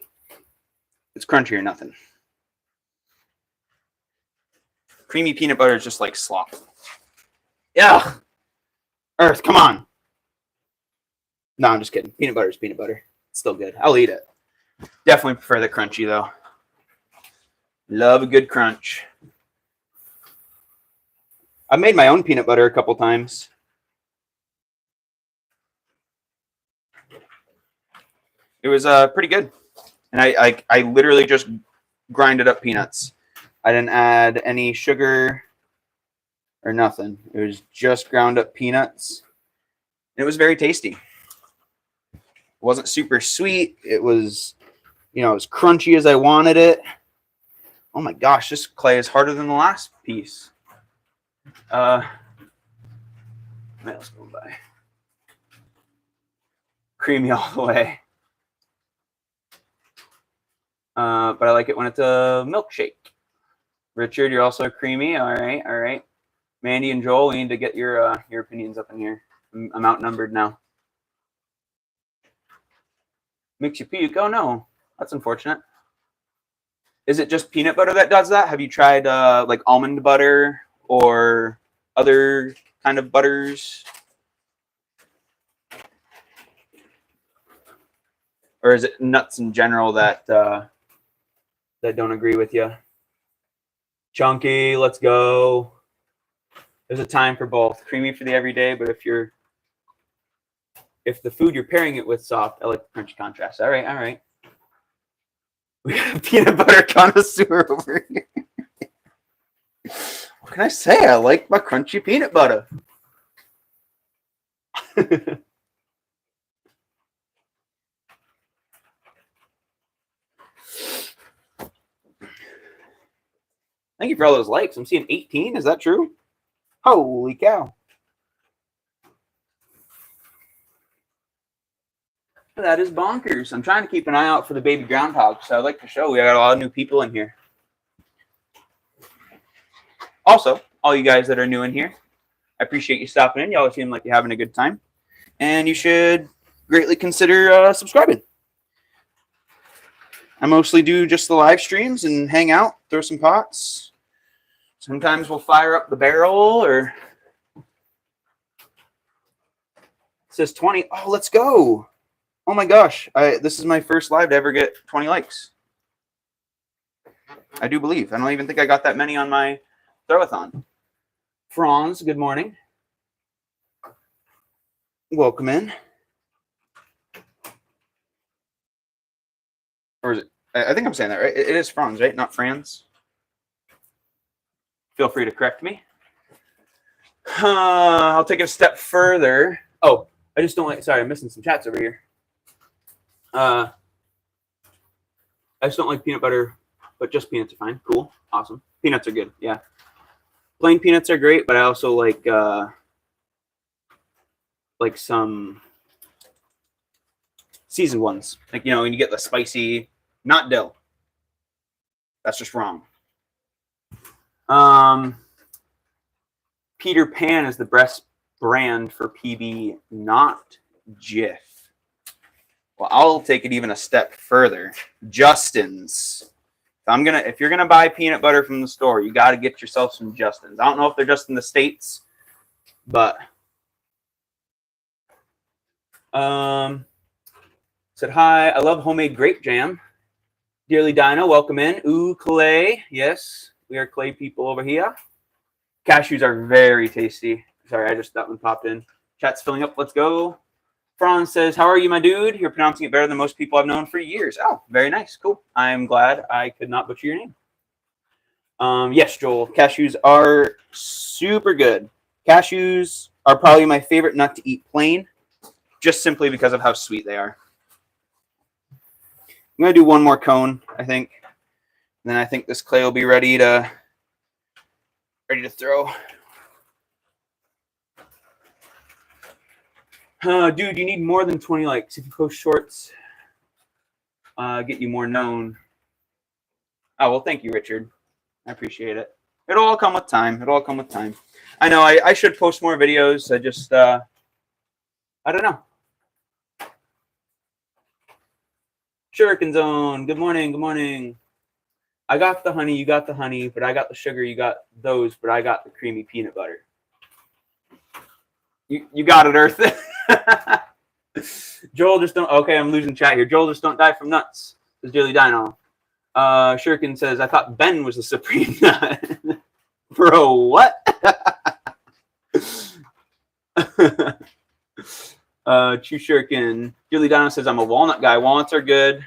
It's crunchy or nothing. Creamy peanut butter is just like slop. Yeah. Earth, come on. No, I'm just kidding. Peanut butter is peanut butter. It's still good. I'll eat it. Definitely prefer the crunchy, though. Love a good crunch. I've made my own peanut butter a couple times. It was pretty good. And I literally just grinded up peanuts. I didn't add any sugar or nothing. It was just ground up peanuts. It was very tasty. It wasn't super sweet. It was, as crunchy as I wanted it. Oh my gosh, this clay is harder than the last piece. What else going by? Creamy all the way. But I like it when it's a milkshake. Richard, you're also creamy. All right, all right. Mandy and Joel, we need to get your opinions up in here. I'm outnumbered now. Makes you puke? Oh no, that's unfortunate. Is it just peanut butter that does that? Have you tried like almond butter or other kind of butters? Or is it nuts in general that that don't agree with you? Chunky, let's go. There's a time for both. Creamy for the everyday, but if the food you're pairing it with soft, I like the crunchy contrast. All right, all right. We got a peanut butter connoisseur over here. What can I say? I like my crunchy peanut butter. Thank you for all those likes. I'm seeing 18. Is that true? Holy cow. That is bonkers. I'm trying to keep an eye out for the baby groundhog. So I'd like to show we got a lot of new people in here. Also, all you guys that are new in here, I appreciate you stopping in. Y'all seem like you're having a good time. And you should greatly consider subscribing. I mostly do just the live streams and hang out, throw some pots. Sometimes we'll fire up the barrel or... It says 20. Oh, let's go. Oh my gosh. This is my first live to ever get 20 likes. I do believe. I don't even think I got that many on my throwathon. Franz, good morning. Welcome in. Or is it? I think I'm saying that right. It is Franz, right? Not Franz. Feel free to correct me. I'll take it a step further. Oh, I just don't like. Sorry, I'm missing some chats over here. I just don't like peanut butter, but just peanuts are fine. Cool, awesome. Peanuts are good. Yeah, plain peanuts are great, but I also like some seasoned ones. Like when you get the spicy, not dill. That's just wrong. Peter Pan is the best brand for PB, not Jif. Well, I'll take it even a step further. Justin's. If you're gonna buy peanut butter from the store, you got to get yourself some Justin's. I don't know if they're just in the States, but said hi. I love homemade grape jam. Dearly Dinah, welcome in. Ooh, clay. Yes, we are clay people over here. Cashews are very tasty. Sorry, that one popped in. Chat's filling up. Let's go. Franz says, how are you, my dude? You're pronouncing it better than most people I've known for years. Oh, very nice. Cool. I'm glad I could not butcher your name. Yes, Joel. Cashews are super good. Cashews are probably my favorite nut to eat plain, just simply because of how sweet they are. I'm going to do one more cone, I think. And then I think this clay will be ready to throw. Dude, you need more than 20 likes. If you post shorts, get you more known. Oh, well, thank you, Richard. I appreciate it. It'll all come with time. It'll all come with time. I know I should post more videos. I just, I don't know. Shuriken Zone. Good morning. Good morning. I got the honey. You got the honey. But I got the sugar. You got those. But I got the creamy peanut butter. You got it, Earth. Joel, just don't. Okay, I'm losing chat here. Joel, just don't die from nuts. Says Daily Dino. Shuriken says, I thought Ben was the supreme nut. Bro, what? True Shuriken. Daily Dino says, I'm a walnut guy. Walnuts are good.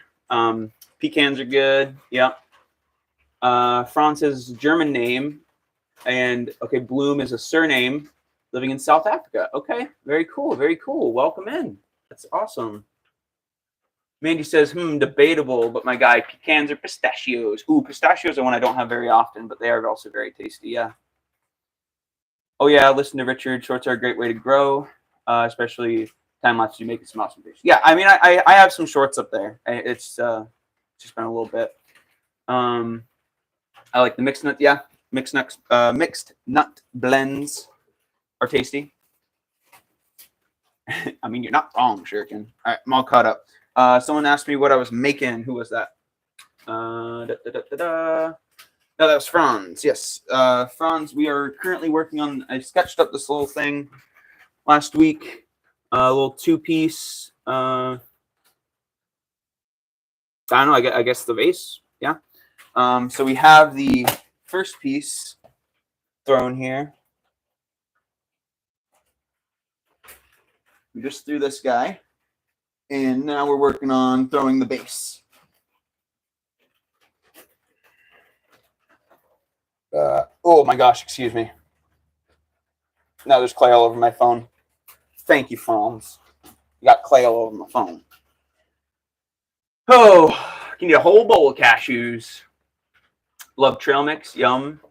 Pecans are good. Yep. Franz's German name. And, okay, Bloom is a surname. Living in South Africa. Okay, very cool. Very cool. Welcome in. That's awesome. Mandy says, debatable, but my guy, pecans or pistachios. Ooh, pistachios are one I don't have very often, but they are also very tasty, yeah. Oh, yeah, listen to Richard. Shorts are a great way to grow, especially time-lapse. You make some awesome fish. Yeah, I mean, I have some shorts up there. It's just been a little bit. I like the mixed nut, yeah. Mixed nut blends are tasty. I mean, you're not wrong, Shuriken. All right, I'm all caught up. Someone asked me what I was making. Who was that? No, that was Franz. Yes, Franz. We are currently working on. I sketched up this little thing last week. A little two-piece. I don't know. I guess the vase. Yeah. So we have the first piece thrown here. We just threw this guy, and now we're working on throwing the base. Oh my gosh, excuse me. Now there's clay all over my phone. Thank you, Franz. You got clay all over my phone. Oh, you need a whole bowl of cashews. Love trail mix, yum.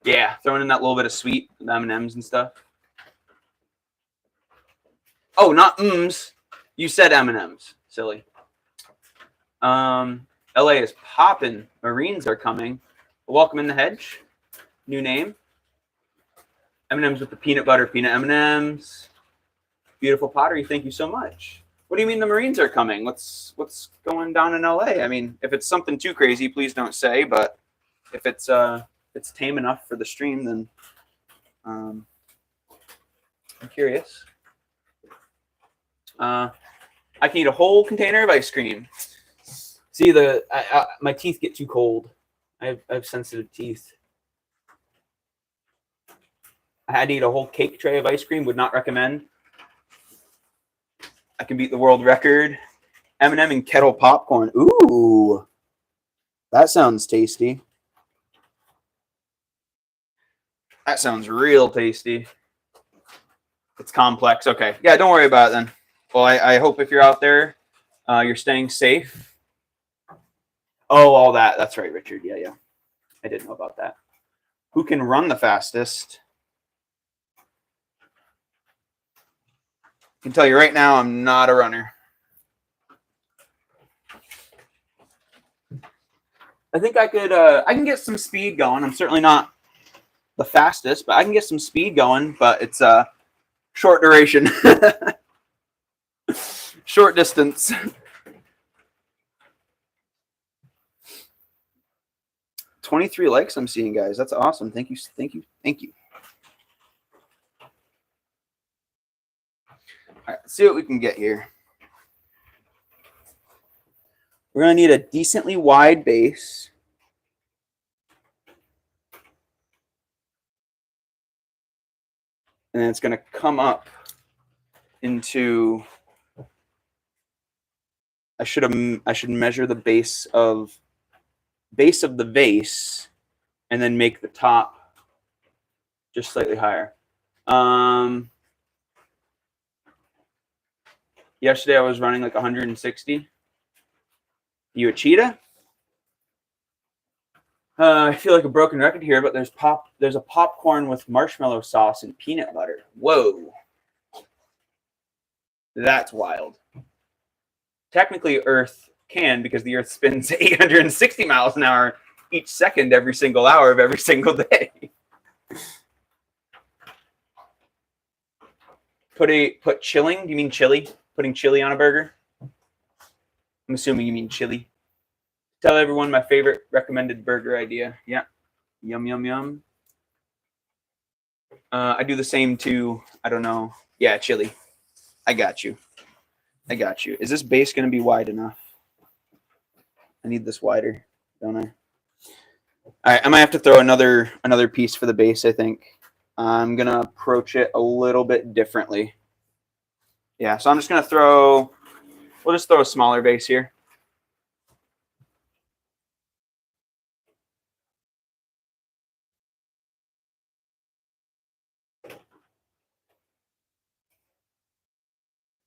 Yeah, throwing in that little bit of sweet, the M&Ms and stuff. Oh, not M's. You said M&Ms. Silly. LA is popping. Marines are coming. Welcome in the hedge. New name. M&Ms with the peanut butter, peanut M&Ms. Beautiful pottery. Thank you so much. What do you mean the Marines are coming? What's going down in LA? I mean, if it's something too crazy, please don't say. But if it's tame enough for the stream, then I'm curious. I can eat a whole container of ice cream. See, my teeth get too cold. I have sensitive teeth. I had to eat a whole cake tray of ice cream. Would not recommend. I can beat the world record. M&M and kettle popcorn. Ooh, that sounds tasty. That sounds real tasty. It's complex. Okay, yeah, don't worry about it then. Well, I hope if you're out there, you're staying safe. Oh, all that. That's right, Richard. Yeah. I didn't know about that. Who can run the fastest? I can tell you right now, I'm not a runner. I think I can get some speed going. I'm certainly not the fastest, but I can get some speed going, but it's short duration. Short distance. $23 likes I'm seeing, guys. That's awesome. Thank you. All right, let's see what we can get here. We're going to need a decently wide base. And then it's going to come up into... I should measure the base of the vase and then make the top just slightly higher. Yesterday I was running like 160. You a cheetah? I feel like a broken record here, but there's a popcorn with marshmallow sauce and peanut butter. Whoa. That's wild. Technically, Earth can, because the Earth spins 860 miles an hour. each second every single hour of every single day. Put chilling? Do you mean chili? Putting chili on a burger? I'm assuming you mean chili. Tell everyone my favorite recommended burger idea. Yeah. Yum, yum, yum. I do the same too. I don't know. Yeah, chili. I got you. I got you. Is this base going to be wide enough? I need this wider, don't I? All right, I might have to throw another piece for the base, I think. I'm going to approach it a little bit differently. Yeah, so I'm just going to we'll just throw a smaller base here.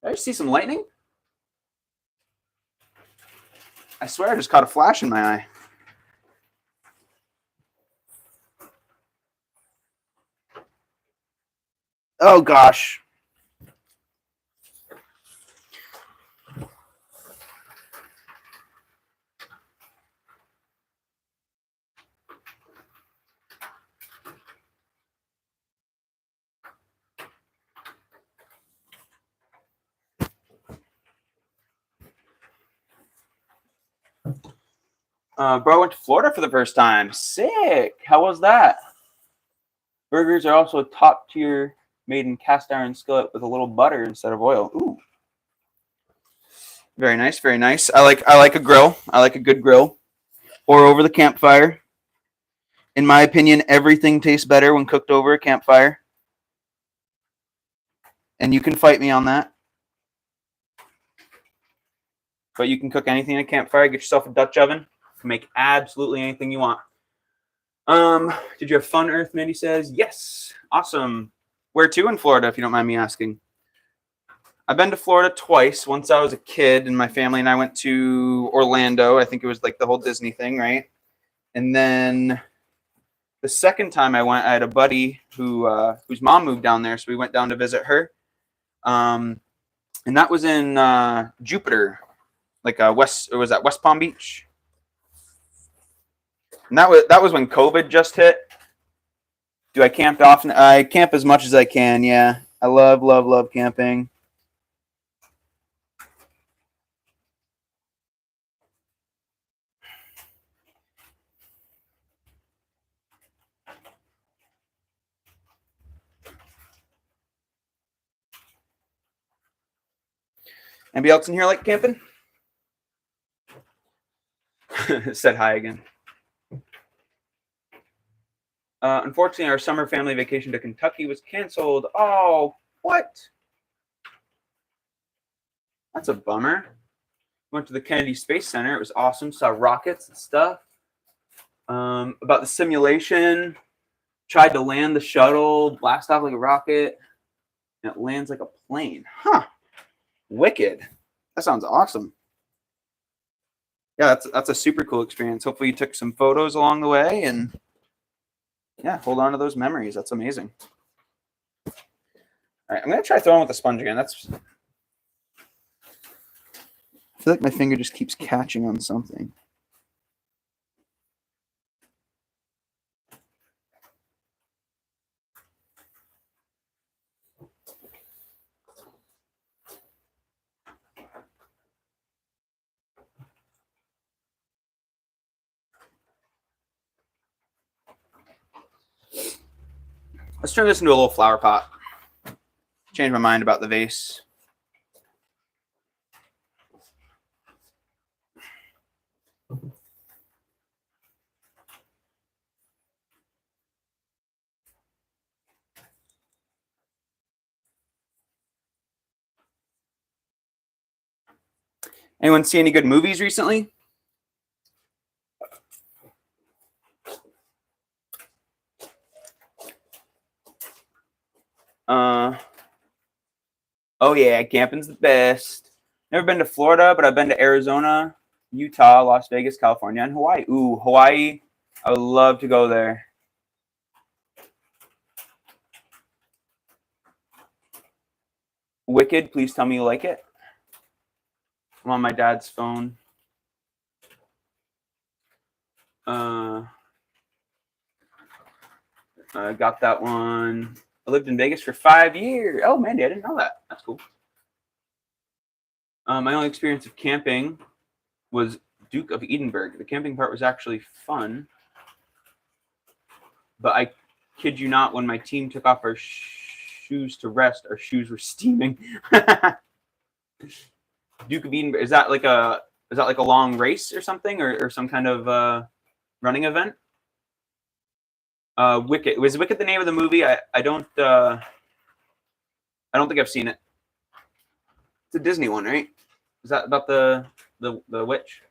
Did I just see some lightning? I swear I just caught a flash in my eye. Oh, gosh. Bro, I went to Florida for the first time. Sick. How was that? Burgers are also top tier, made in cast iron skillet with a little butter instead of oil. Ooh. Very nice, very nice. I like a grill. I like a good grill. Or over the campfire. In my opinion, everything tastes better when cooked over a campfire. And you can fight me on that. But you can cook anything in a campfire. Get yourself a Dutch oven. You can make absolutely anything you want. Did you have fun, Earth? Mandy says, yes. Awesome. Where to in Florida, if you don't mind me asking? I've been to Florida twice. Once I was a kid, and my family and I went to Orlando. I think it was like the whole Disney thing, right? And then the second time I went, I had a buddy whose mom moved down there, so we went down to visit her. And that was in Jupiter, like West Palm Beach? And that was when COVID just hit. Do I camp often? I camp as much as I can. Yeah, I love camping. Anybody else in here like camping? Said hi again. Unfortunately, our summer family vacation to Kentucky was canceled. Oh, what? That's a bummer. Went to the Kennedy Space Center. It was awesome. Saw rockets and stuff. About the simulation. Tried to land the shuttle, blast off like a rocket, and it lands like a plane. Huh. Wicked. That sounds awesome. Yeah, that's a super cool experience. Hopefully you took some photos along the way, and yeah, hold on to those memories. That's amazing. All right, I'm gonna try throwing with the sponge again. I feel like my finger just keeps catching on something. Let's turn this into a little flower pot. Change my mind about the vase. Anyone see any good movies recently? Oh yeah, camping's the best. Never been to Florida, but I've been to Arizona, Utah, Las Vegas, California, and Hawaii. Ooh, Hawaii. I would love to go there. Wicked, please tell me you like it. I'm on my dad's phone. I got that one. I lived in Vegas for 5 years. Oh, Mandy, I didn't know that. That's cool. My only experience of camping was Duke of Edinburgh. The camping part was actually fun. But I kid you not, when my team took off our shoes to rest, our shoes were steaming. Duke of Edinburgh, is that like a long race or something, or some kind of running event? Wicket. Was Wicket the name of the movie? I don't think I've seen it. It's a Disney one, right? Is that about the witch?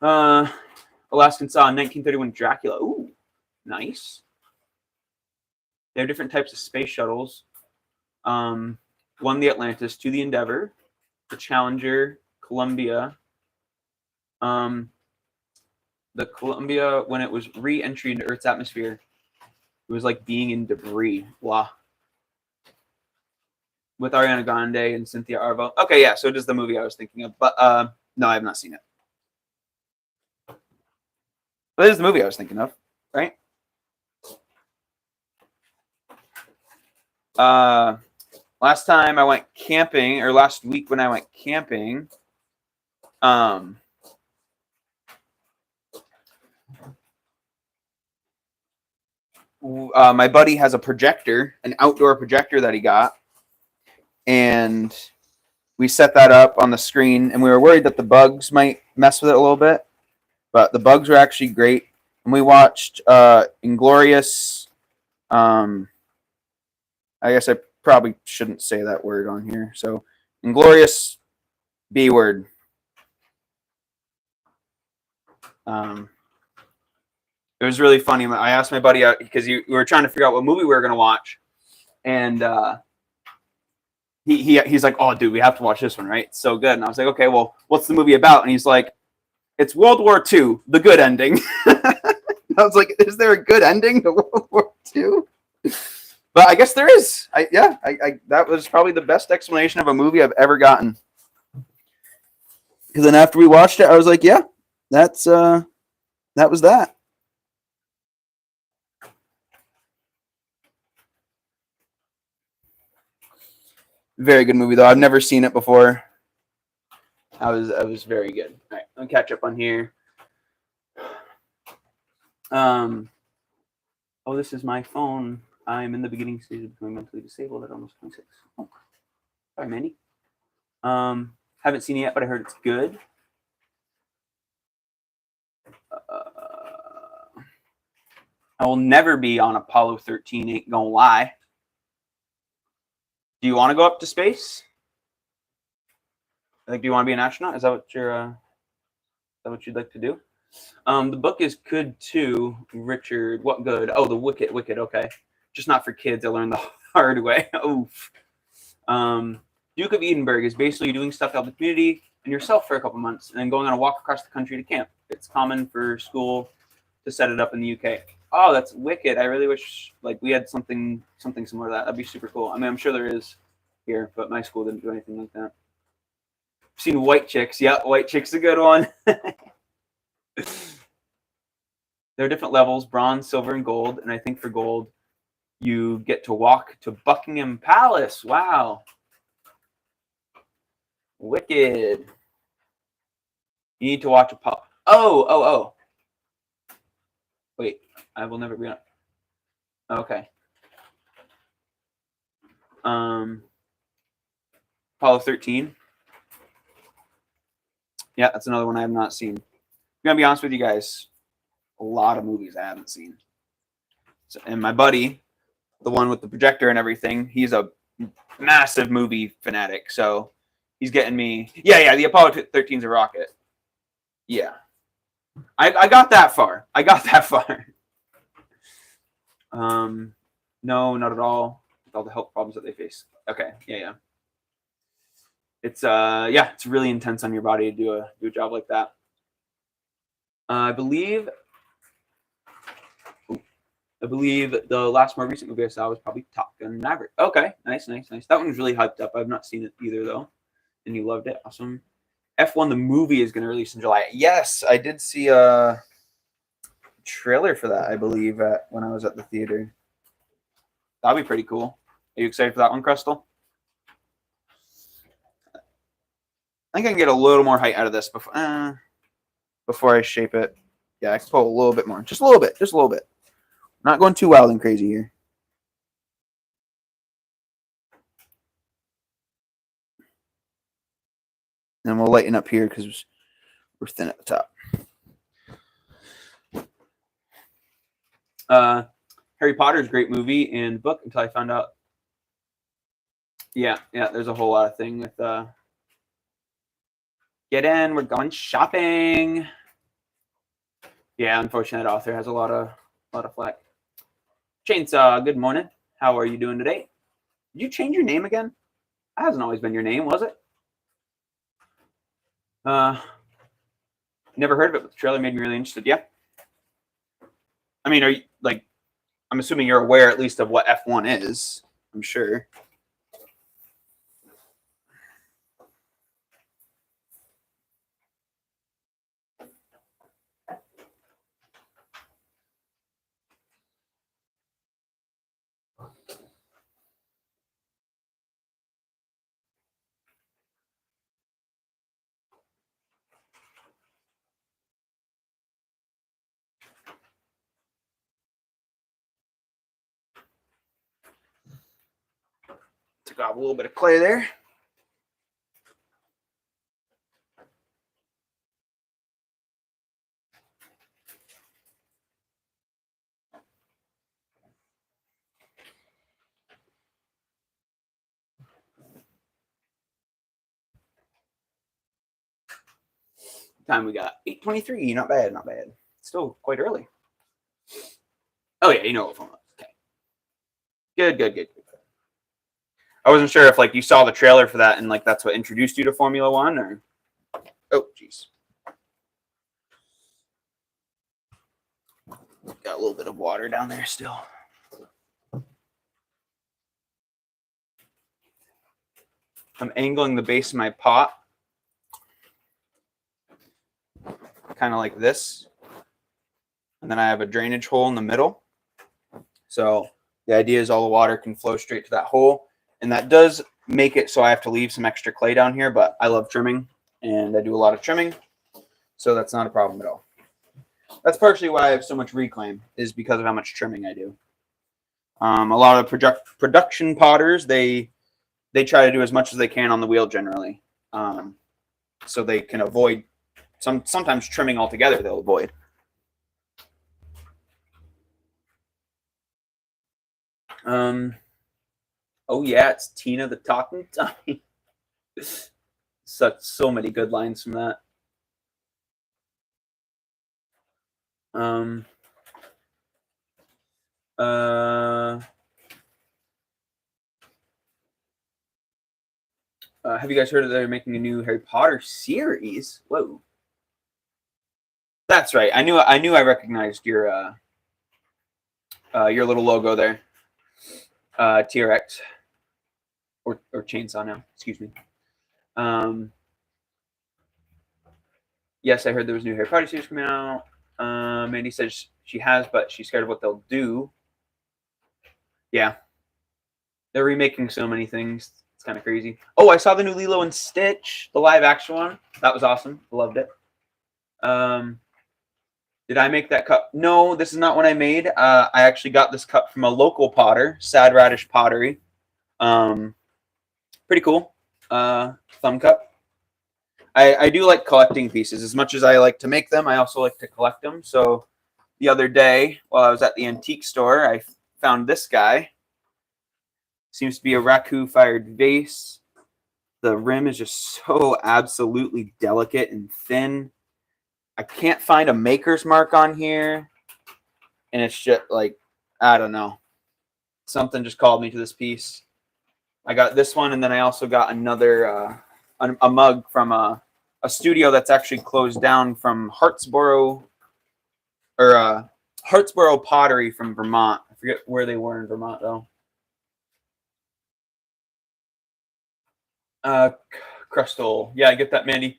Alaskan saw 1931 Dracula. Ooh, nice. They have different types of space shuttles. One, the Atlantis, two, the Endeavour, the Challenger, Columbia. The Columbia, when it was re-entry into Earth's atmosphere, it was like being in debris. Wow. With Ariana Grande and Cynthia Erivo. Okay, yeah, so it is the movie I was thinking of. But no, I have not seen it. But it is the movie I was thinking of, right? Last time I went camping, or last week when I went camping, my buddy has a projector, an outdoor projector that he got, and we set that up on the screen, and we were worried that the bugs might mess with it a little bit, but the bugs were actually great. And we watched Inglorious. I guess I probably shouldn't say that word on here. So Inglorious B word. It was really funny. I asked my buddy out because we were trying to figure out what movie we were going to watch, and he's like, "Oh, dude, we have to watch this one, right? It's so good." And I was like, "Okay, well, what's the movie about?" And he's like, "It's World War II, the good ending." I was like, "Is there a good ending to World War II?" But I guess there is. That was probably the best explanation of a movie I've ever gotten. Because then after we watched it, I was like, "Yeah, that was that." Very good movie though. I've never seen it before. I was very good. All right, I'll catch up on here. Oh, this is my phone. I'm in the beginning stage of becoming mentally disabled at almost 26. Oh, sorry, Mandy. Haven't seen it yet, but I heard it's good. I will never be on Apollo 13. Ain't gonna lie. Do you want to go up to space? Like, do you want to be an astronaut? Is that what you'd like to do? The book is good too, Richard. What good? Oh, the Wicked. Okay, just not for kids. I learned the hard way. Oof. Duke of Edinburgh is basically doing stuff to help the community and yourself for a couple months, and then going on a walk across the country to camp. It's common for school to set it up in the UK. Oh, that's wicked. I really wish like we had something similar to that. That'd be super cool. I mean, I'm sure there is here, but my school didn't do anything like that. I've seen White Chicks. Yeah, White Chicks is a good one. There are different levels, bronze, silver, and gold. And I think for gold, you get to walk to Buckingham Palace. Wow. Wicked. You need to watch a pop. Oh. Wait, I will never be on. Okay. Apollo 13. Yeah, that's another one I have not seen. I'm gonna be honest with you guys. A lot of movies I haven't seen. So, and my buddy, the one with the projector and everything, he's a massive movie fanatic. So he's getting me. Yeah. The Apollo 13 is a rocket. Yeah. I got that far. No, not at all. With all the health problems that they face. Okay. Yeah. It's it's really intense on your body to do a job like that. I believe the last more recent movie I saw was probably Top Gun Maverick. Okay, nice. That one was really hyped up. I've not seen it either though, and you loved it. Awesome. F1 the movie is going to release in July. Yes, I did see a trailer for that, I believe, when I was at the theater. That'd be pretty cool. Are you excited for that one, Crystal? I think I can get a little more height out of this before I shape it. Yeah, I can pull a little bit more. Just a little bit. Just a little bit. I'm not going too wild and crazy here. And we'll lighten up here because we're thin at the top. Harry Potter is a great movie and book until I found out. Yeah, there's a whole lot of thing with get in, we're going shopping. Yeah, unfortunately, that author has a lot of flack. Chainsaw, good morning. How are you doing today? Did you change your name again? That hasn't always been your name, was it? Never heard of it, but the trailer made me really interested. Yeah. I mean, are you like? I'm assuming you're aware at least of what F1 is. I'm sure. Took off a little bit of clay there. Time we got 8:23. Not bad, not bad. Still quite early. Oh yeah, you know what phone. Okay. Good. I wasn't sure if like you saw the trailer for that and like that's what introduced you to Formula One or. Oh jeez. Got a little bit of water down there still. I'm angling the base of my pot kind of like this. And then I have a drainage hole in the middle. So the idea is all the water can flow straight to that hole. And that does make it so I have to leave some extra clay down here, but I love trimming and I do a lot of trimming. So that's not a problem at all. That's partially why I have so much reclaim is because of how much trimming I do. A lot of production potters, they try to do as much as they can on the wheel generally. So they can avoid sometimes trimming altogether they'll avoid. Oh yeah, it's Tina the Talking Tommy. So many good lines from that. Have you guys heard that they're making a new Harry Potter series? Whoa. That's right. I knew I recognized your little logo there. TRX or Chainsaw now. Excuse me. Yes, I heard there was a new Harry Potter series coming out. Mandy says she has, but she's scared of what they'll do. Yeah. They're remaking so many things. It's kind of crazy. Oh, I saw the new Lilo and Stitch, the live action one. That was awesome. Loved it. Did I make that cup? No, this is not one I made. I actually got this cup from a local potter, Sad Radish Pottery. Pretty cool. Thumb cup. I do like collecting pieces. As much as I like to make them, I also like to collect them. So the other day, while I was at the antique store, I found this guy. Seems to be a raku-fired vase. The rim is just so absolutely delicate and thin. I can't find a maker's mark on here. And it's just like, I don't know. Something just called me to this piece. I got this one, and then I also got another a mug from a studio that's actually closed down from Hartsboro Pottery from Vermont. I forget where they were in Vermont though. Crystal, yeah, I get that, Mandy.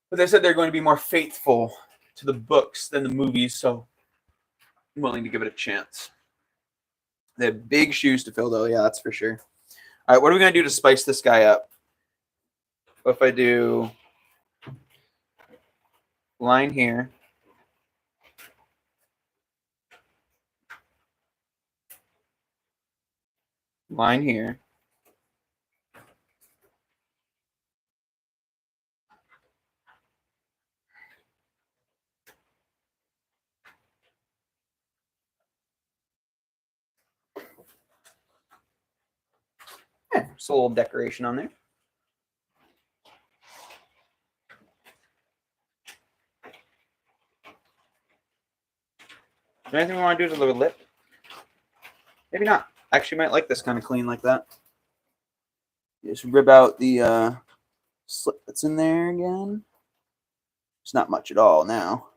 But they said they're going to be more faithful to the books than the movies, so I'm willing to give it a chance. They have big shoes to fill, though. Yeah, that's for sure. All right, what are we going to do to spice this guy up? What if I do line here, line here, yeah, just a little decoration on there. Is there anything we want to do to the lip? Maybe not. Actually, might like this kind of clean like that. Just rib out the slip that's in there again. It's not much at all now.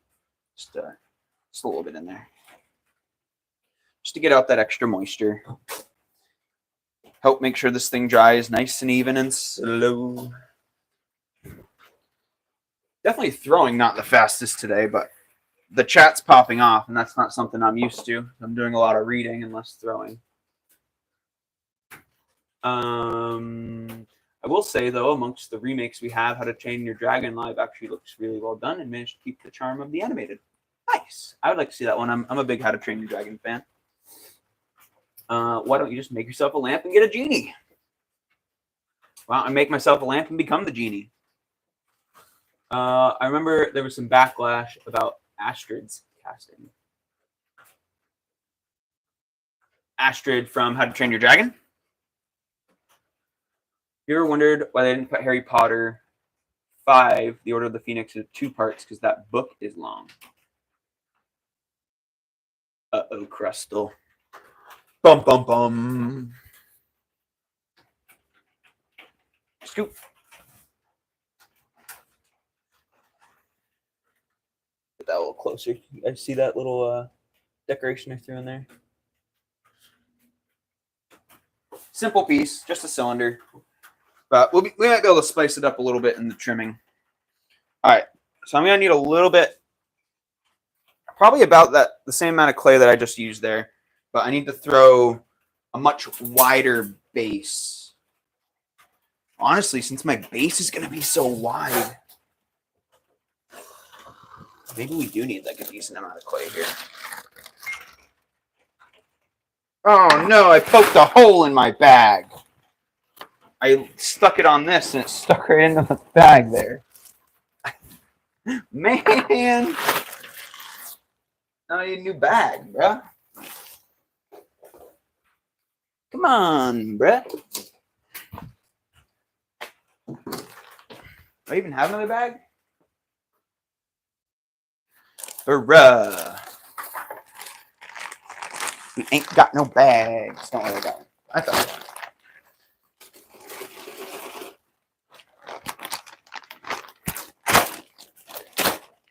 Just a little bit in there. Just to get out that extra moisture. Help make sure this thing dries nice and even and slow. Definitely throwing not the fastest today, but the chat's popping off, and that's not something I'm used to. I'm doing a lot of reading and less throwing. I will say, though, amongst the remakes we have, How to Train Your Dragon Live actually looks really well done and managed to keep the charm of the animated. Nice. I would like to see that one. I'm a big How to Train Your Dragon fan. Why don't you just make yourself a lamp and get a genie? Why don't I make myself a lamp and become the genie? I remember there was some backlash about Astrid's casting. Astrid from How to Train Your Dragon. You ever wondered why they didn't put Harry Potter 5, The Order of the Phoenix, in 2 parts? Because that book is long. Uh-oh, Crystal. Bum, bum, bum. Scoop. Get that a little closer. You guys see that little decoration I threw in there? Simple piece, just a cylinder. But we might be able to spice it up a little bit in the trimming. All right, so I'm going to need a little bit, probably about the same amount of clay that I just used there. But I need to throw a much wider base. Honestly, since my base is going to be so wide, maybe we do need like a decent amount of clay here. Oh no, I poked a hole in my bag. I stuck it on this and it stuck right into the bag there. Man. Now I need a new bag, bruh. Come on, bruh. Do I even have another bag? Bruh. We ain't got no bags. Don't worry about it. I thought about it.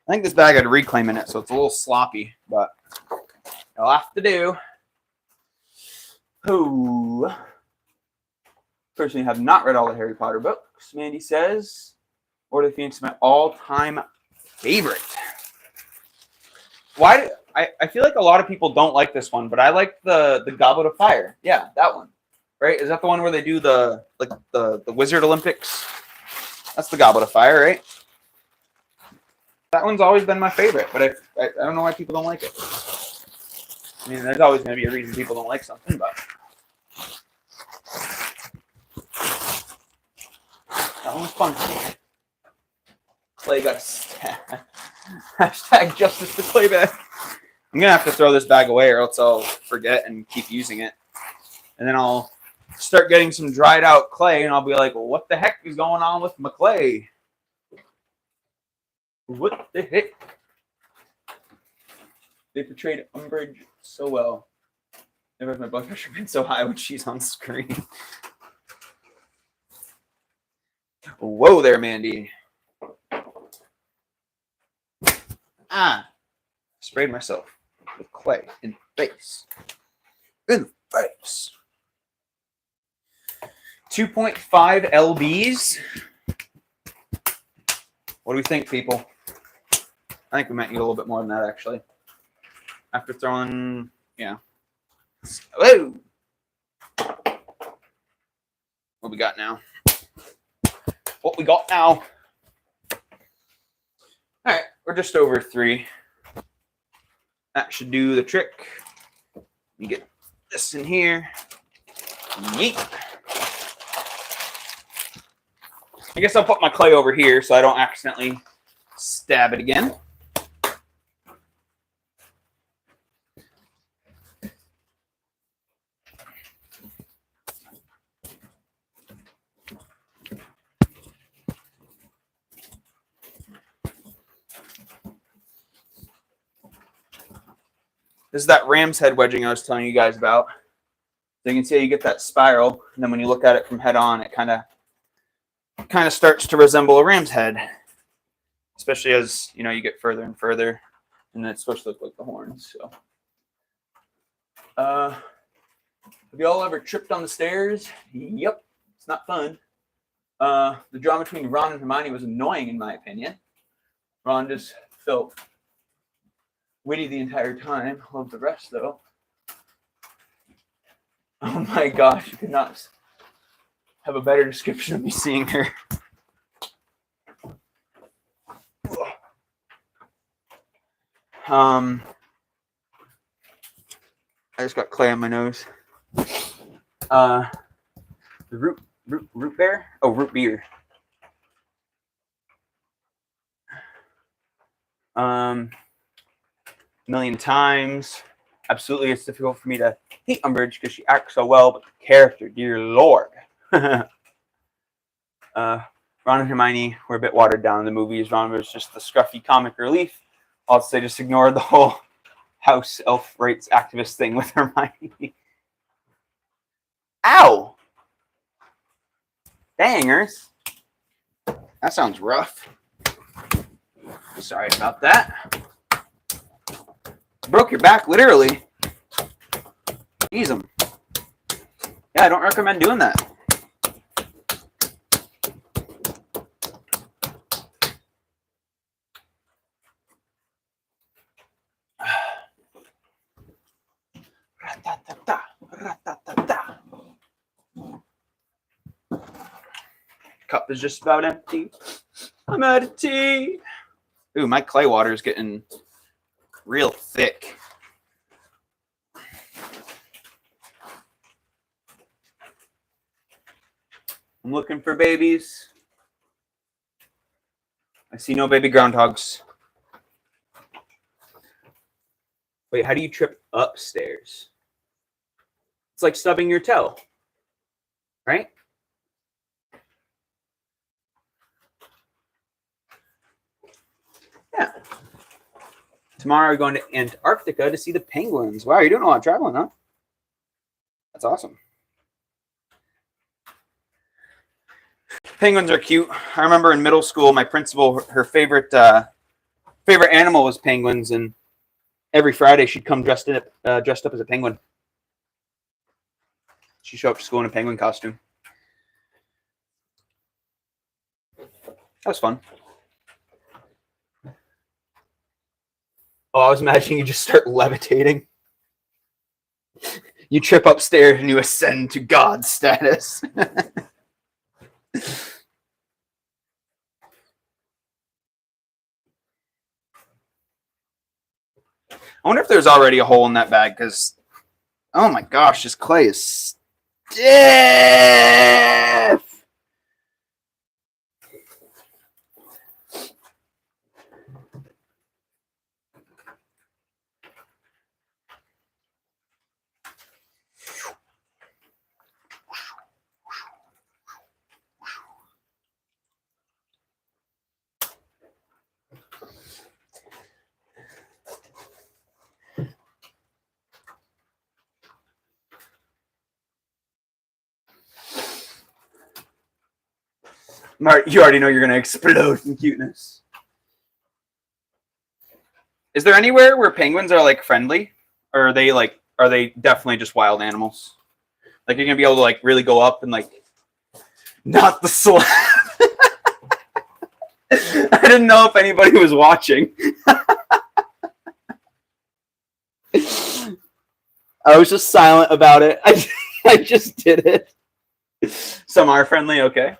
I think this bag had reclaim in it, so it's a little sloppy, but it'll have to do. Oh. Personally, have not read all the Harry Potter books. Mandy says, Order of the Phoenix is my all-time favorite. Why? I feel like a lot of people don't like this one, but I like the Goblet of Fire. Yeah, that one. Right? Is that the one where they do the Wizard Olympics? That's the Goblet of Fire, right? That one's always been my favorite, but I don't know why people don't like it. I mean, there's always going to be a reason people don't like something, but that one was fun. Clay got a stab. Hashtag justice to clay bag. I'm going to have to throw this bag away or else I'll forget and keep using it. And then I'll start getting some dried out clay and I'll be like, well, what the heck is going on with my clay? What the heck? They portrayed Umbridge so well. Never has my blood pressure been so high when she's on screen. Whoa there, Mandy. Sprayed myself with clay in the face. In the face. 2.5 lbs. What do we think, people? I think we might need a little bit more than that, actually. After throwing, yeah. Whoa! What we got now? What we got now? All right, we're just over 3. That should do the trick. Let me get this in here. Yeet. I guess I'll put my clay over here so I don't accidentally stab it again. This is that ram's head wedging I was telling you guys about. So you can see how you get that spiral, and then when you look at it from head on, it kind of starts to resemble a ram's head, especially as you get further and further, and then it's supposed to look like the horns. So, have you all ever tripped on the stairs? Yep, it's not fun. The drama between Ron and Hermione was annoying, in my opinion. Ron just felt witty the entire time. Love the rest, though. Oh my gosh, you could not have a better description of me seeing her. I just got clay on my nose. The root beer? Oh, root beer. Million times. Absolutely, it's difficult for me to hate Umbridge because she acts so well, but the character, dear Lord. Ron and Hermione were a bit watered down in the movies. Ron was just the scruffy comic relief. Also, they just ignored the whole house elf rights activist thing with Hermione. Ow! Dangers. That sounds rough. Sorry about that. Broke your back, literally. Ease them. Yeah, I don't recommend doing that. Cup is just about empty. I'm out of tea. Ooh, my clay water is getting real thick. I'm looking for babies. I see no baby groundhogs. Wait, how do you trip upstairs? It's like stubbing your toe, right? Yeah. Tomorrow we're going to Antarctica to see the penguins. Wow, you're doing a lot of traveling, huh? That's awesome. Penguins are cute. I remember in middle school, my principal, her favorite animal was penguins, and every Friday she'd come dressed up as a penguin. She'd show up to school in a penguin costume. That was fun. Oh, I was imagining you just start levitating. You trip upstairs and you ascend to God status. I wonder if there's already a hole in that bag, because, oh my gosh, this clay is stiff. You already know you're going to explode from cuteness. Is there anywhere where penguins are like friendly? Or are they definitely just wild animals? Like you're going to be able to like really go up and like not the slap. I didn't know if anybody was watching. I was just silent about it. I just did it. Some are friendly, okay.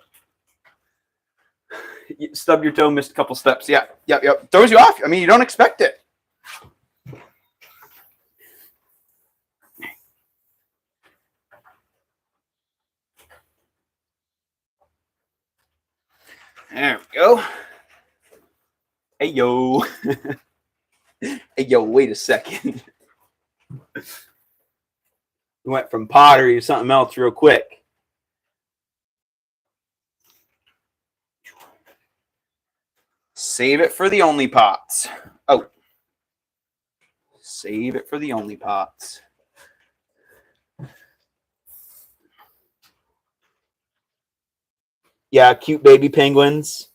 Stub your toe, missed a couple steps. Yeah, yep. Throws you off. I mean, you don't expect it. There we go. Hey, yo. Hey, yo, wait a second. We went from pottery to something else real quick. Save it for the only pots. Oh. Save it for the only pots. Yeah, cute baby penguins.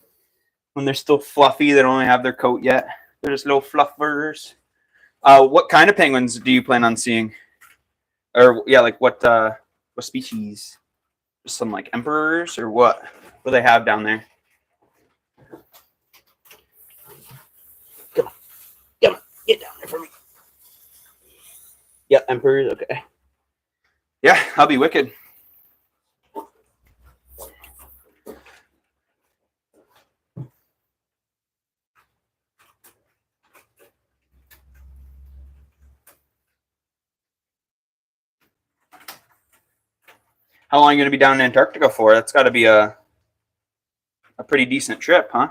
When they're still fluffy, they don't only have their coat yet. They're just little fluffers. What kind of penguins do you plan on seeing? Or yeah, like what species? Just some like emperors or what? What do they have down there? Come on, get down there for me. Yep, emperors. Okay. Yeah, I'll be wicked. How long are you going to be down in Antarctica for? That's got to be a pretty decent trip, huh?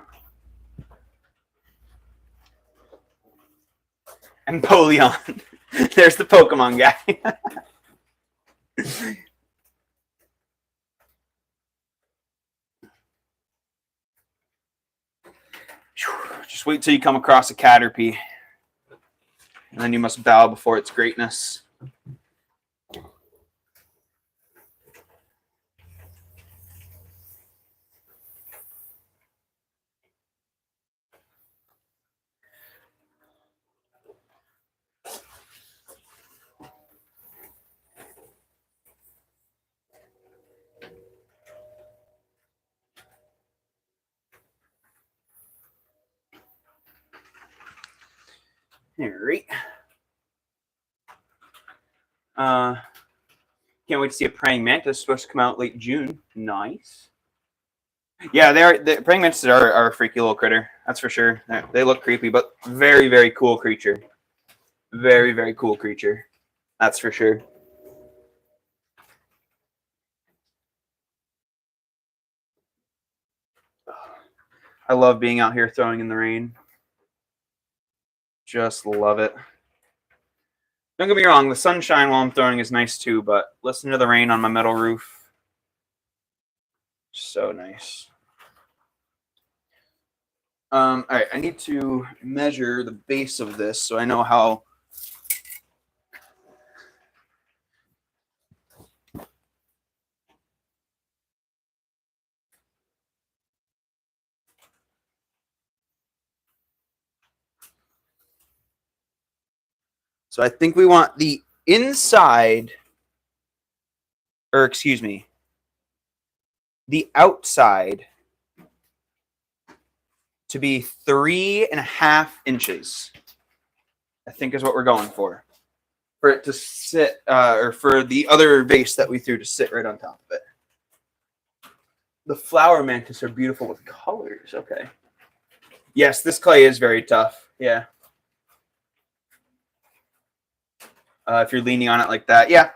Empoleon. There's the Pokemon guy. Just wait till you come across a Caterpie. And then you must bow before its greatness. All right. Can't wait to see a praying mantis. Supposed to come out late June. Nice. Yeah, the praying mantises are a freaky little critter. That's for sure. They look creepy, but very, very cool creature. Very, very cool creature. That's for sure. I love being out here throwing in the rain. Just love it. Don't get me wrong, the sunshine while I'm throwing is nice too, but listen to the rain on my metal roof. So nice. All right, I need to measure the base of this so I know how. So I think we want the inside, or excuse me, the outside to be 3.5 inches. I think is what we're going for it to sit, or for the other vase that we threw to sit right on top of it. The flower mantis are beautiful with colors. Okay. Yes, this clay is very tough. Yeah. If you're leaning on it like that. Yeah.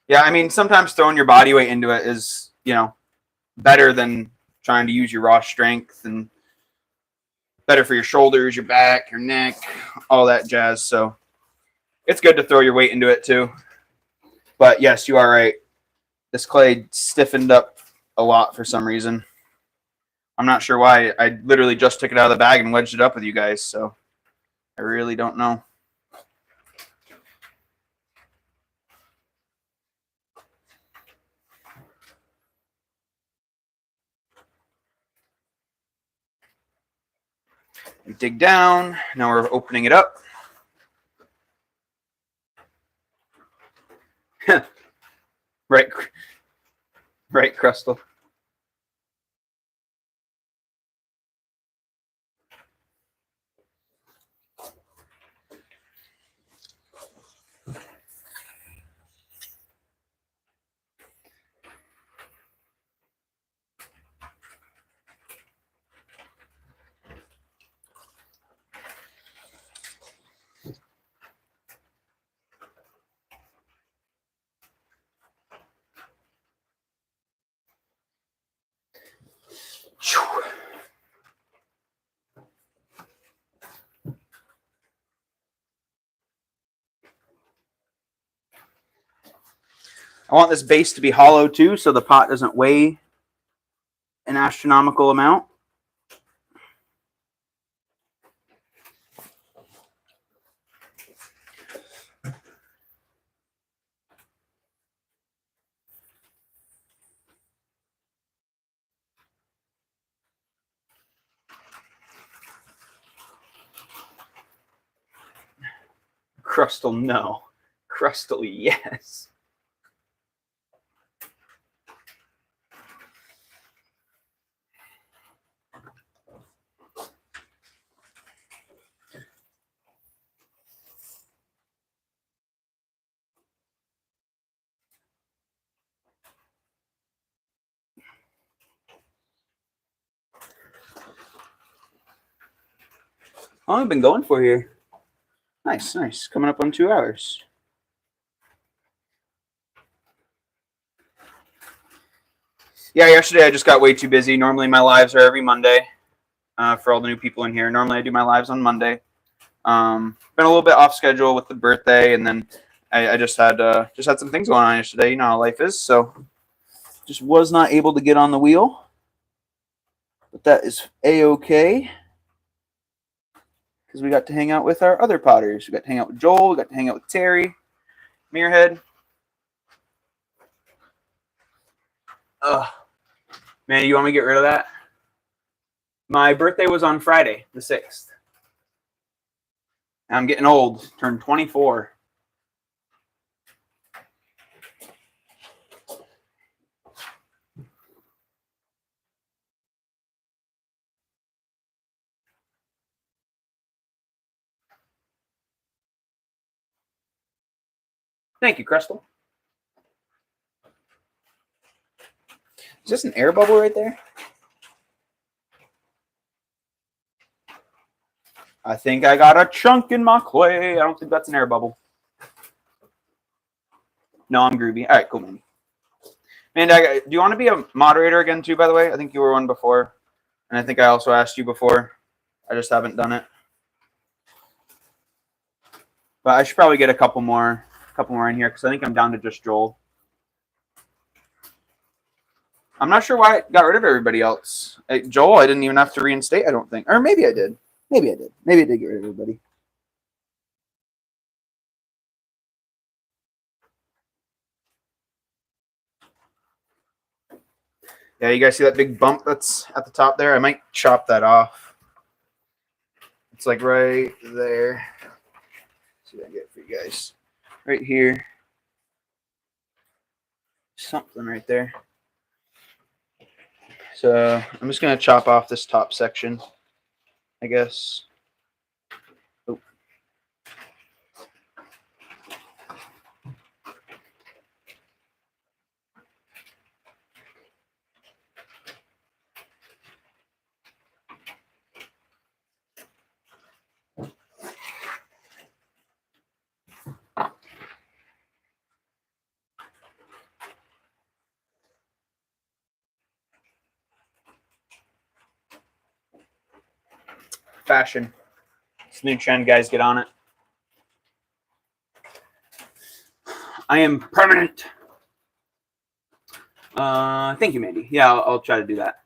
Yeah, I mean, sometimes throwing your body weight into it is, better than trying to use your raw strength, and better for your shoulders, your back, your neck, all that jazz. So it's good to throw your weight into it too. But yes, you are right. This clay stiffened up a lot for some reason. I'm not sure why. I literally just took it out of the bag and wedged it up with you guys, so I really don't know. We dig down. Now we're opening it up. Right, Crystal. I want this base to be hollow too, so the pot doesn't weigh an astronomical amount. Crustal, no. Crustal, yes. How long have I been going for here? Nice, nice. Coming up on 2 hours. Yeah, yesterday I just got way too busy. Normally my lives are every Monday for all the new people in here. Normally I do my lives on Monday. Been a little bit off schedule with the birthday, and then I just had some things going on yesterday. You know how life is, so just was not able to get on the wheel. But that is a-okay, because we got to hang out with our other potters. We got to hang out with Joel. We got to hang out with Terry, Muirhead. Ugh. Man, you want me to get rid of that? My birthday was on Friday, the 6th. I'm getting old. Turned 24. Thank you, Crystal. Is this an air bubble right there? I think I got a chunk in my clay. I don't think that's an air bubble. No, I'm groovy. All right, cool, man. Man, do you want to be a moderator again, too, by the way? I think you were one before. And I think I also asked you before. I just haven't done it. But I should probably get a couple more in here, because I think I'm down to just Joel. I'm not sure why I got rid of everybody else. Joel, I didn't even have to reinstate, I don't think. Or maybe I did. Maybe I did. Maybe I did get rid of everybody. Yeah, you guys see that big bump that's at the top there? I might chop that off. It's like right there. Let's see what I get for you guys. Right here. Something right there. So I'm just going to chop off this top section, I guess. Oh. Fashion. It's new trend, guys. Get on it. I am permanent. Thank you, Mandy. Yeah, I'll try to do that.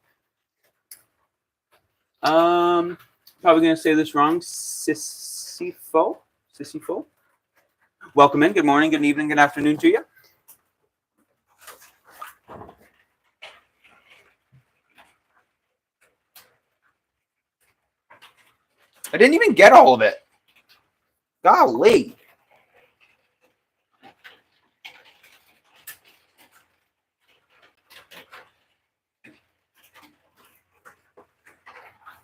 Probably gonna say this wrong. Sissifo. Welcome in. Good morning, good evening, good afternoon to you. I didn't even get all of it. Golly.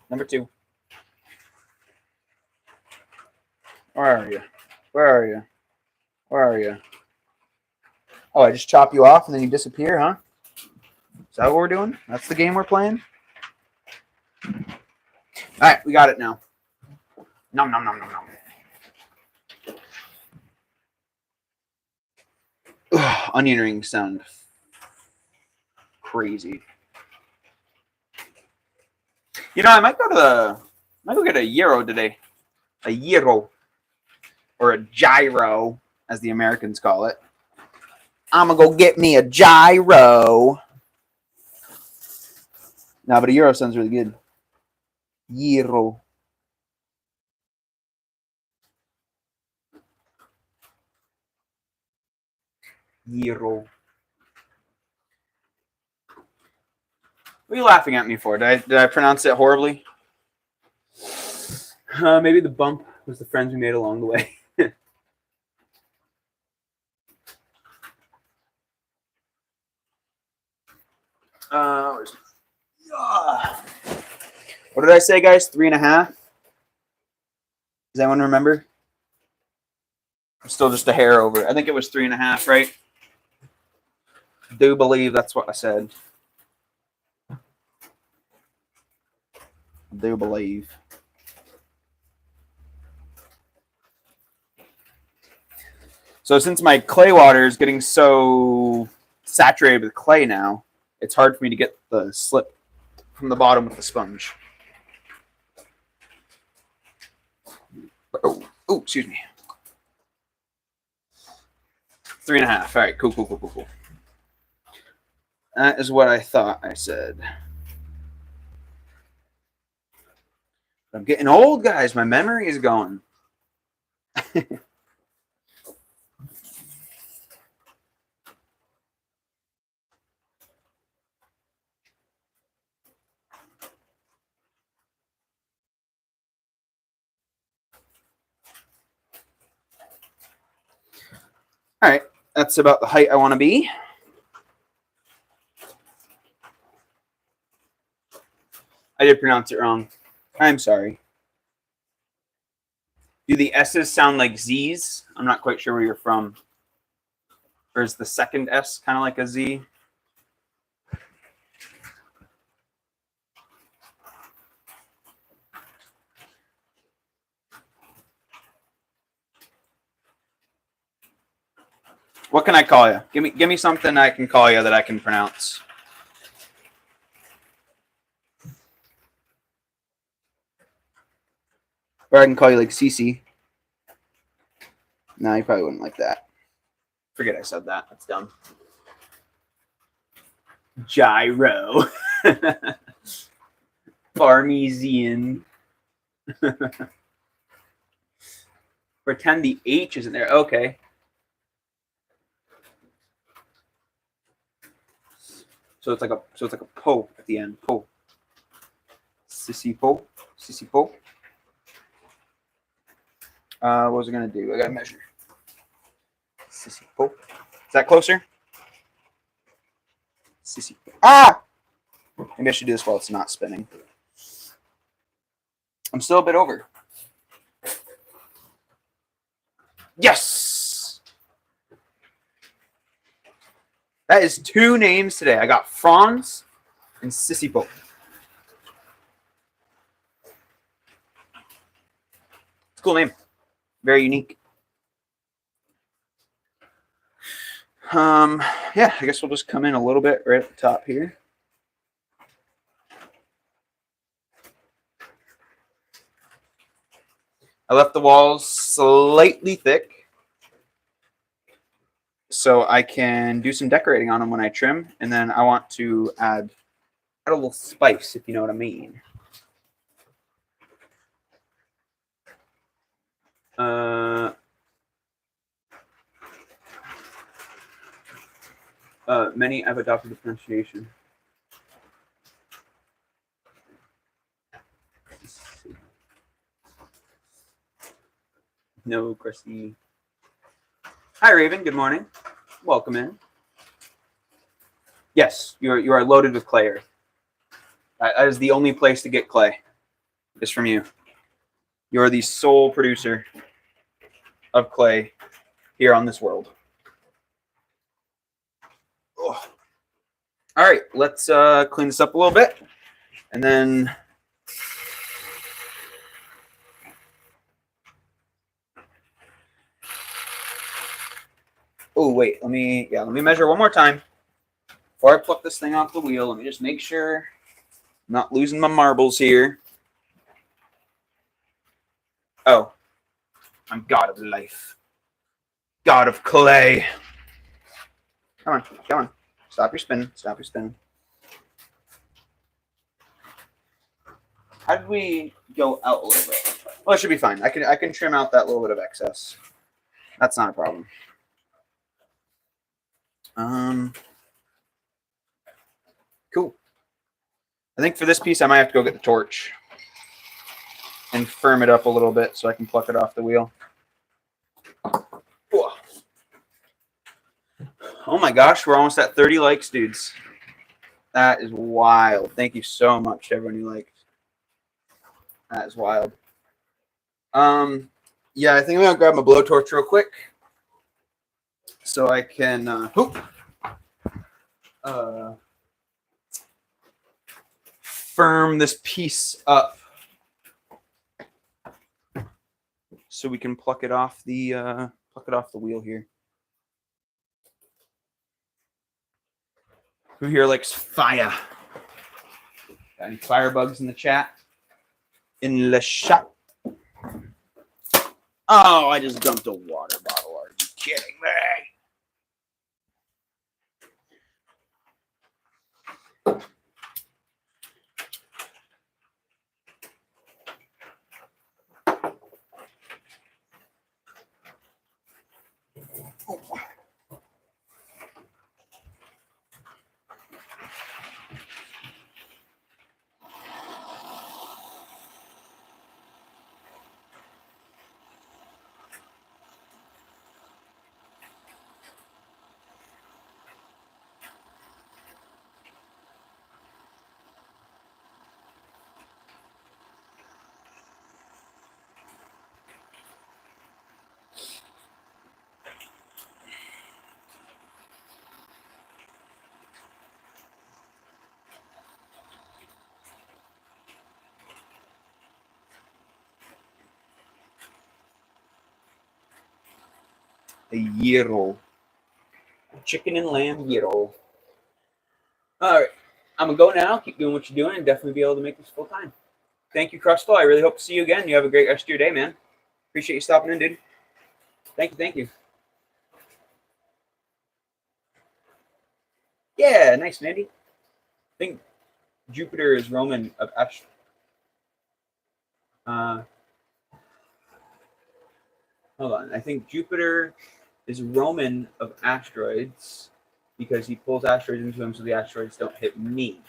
Number 2. Where are you? Where are you? Where are you? Oh, I just chop you off and then you disappear, huh? Is that what we're doing? That's the game we're playing? All right, we got it now. Nom, nom, nom, nom, nom. Ugh, onion rings sound crazy. You know, I might go get a gyro today. A gyro. Or a gyro, as the Americans call it. I'm gonna go get me a gyro. Nah, but a euro sounds really good. Gyro. Gyro. What are you laughing at me for? Did I pronounce it horribly? Maybe the bump was the friends we made along the way. What did I say, guys? 3.5? Does anyone remember? I'm still just a hair over. I think it was 3.5, right? I do believe that's what I said. I do believe. So since my clay water is getting so saturated with clay now, it's hard for me to get the slip from the bottom with the sponge. Oh, excuse me. 3.5. All right, cool. That is what I thought I said. I'm getting old, guys. My memory is going. All right, that's about the height I want to be. I did pronounce it wrong. I'm sorry. Do the S's sound like Z's? I'm not quite sure where you're from. Or is the second S kind of like a Z? What can I call you? Give me something I can call you that I can pronounce. Or I can call you like Cece. No, you probably wouldn't like that. Forget I said that. That's dumb. Gyro. Parmesan. Pretend the H isn't there. Okay. So it's like a po at the end. Po. Sissy po. Sissy po. What was I gonna do? I gotta measure. Sissy po. Is that closer? Sissy po. Ah! Maybe I should do this while it's not spinning. I'm still a bit over. Yes! That is 2 names today. I got Franz and Sissy po. It's a cool name. Very unique. Yeah, I guess we'll just come in a little bit right at the top here. I left the walls slightly thick so I can do some decorating on them when I trim, and then I want to add a little spice, if you know what I mean. Many have adopted the pronunciation. No, Christy. Hi, Raven. Good morning. Welcome in. Yes, you are loaded with clay earth. That is the only place to get clay. Is from you. You are the sole producer of clay here on this world. Oh. All right, let's clean this up a little bit, and then oh wait, let me measure one more time before I pluck this thing off the wheel. Let me just make sure I'm not losing my marbles here. Oh, I'm God of life, God of clay. Come on, come on. Stop your spinning. Stop your spinning. How did we go out a little bit? Well, it should be fine. I can trim out that little bit of excess. That's not a problem. Cool. I think for this piece, I might have to go get the torch and firm it up a little bit so I can pluck it off the wheel. Whoa. Oh my gosh, we're almost at 30 likes, dudes. That is wild. Thank you so much to everyone who liked. That is wild. Yeah, I think I'm gonna grab my blowtorch real quick so I can firm this piece up so we can pluck it off the wheel here. Who here likes fire? Got any firebugs in the chat? In the shop. Oh, I just dumped a water bottle. Are you kidding me? A gyro. Chicken and lamb gyro. All right. I'm going to go now. Keep doing what you're doing and definitely be able to make this full time. Thank you, Crustle. I really hope to see you again. You have a great rest of your day, man. Appreciate you stopping in, dude. Thank you. Thank you. Yeah, nice, Mandy. I think Jupiter is Roman of Ash. Hold on. I think Jupiter is Roman of asteroids because he pulls asteroids into him so the asteroids don't hit me.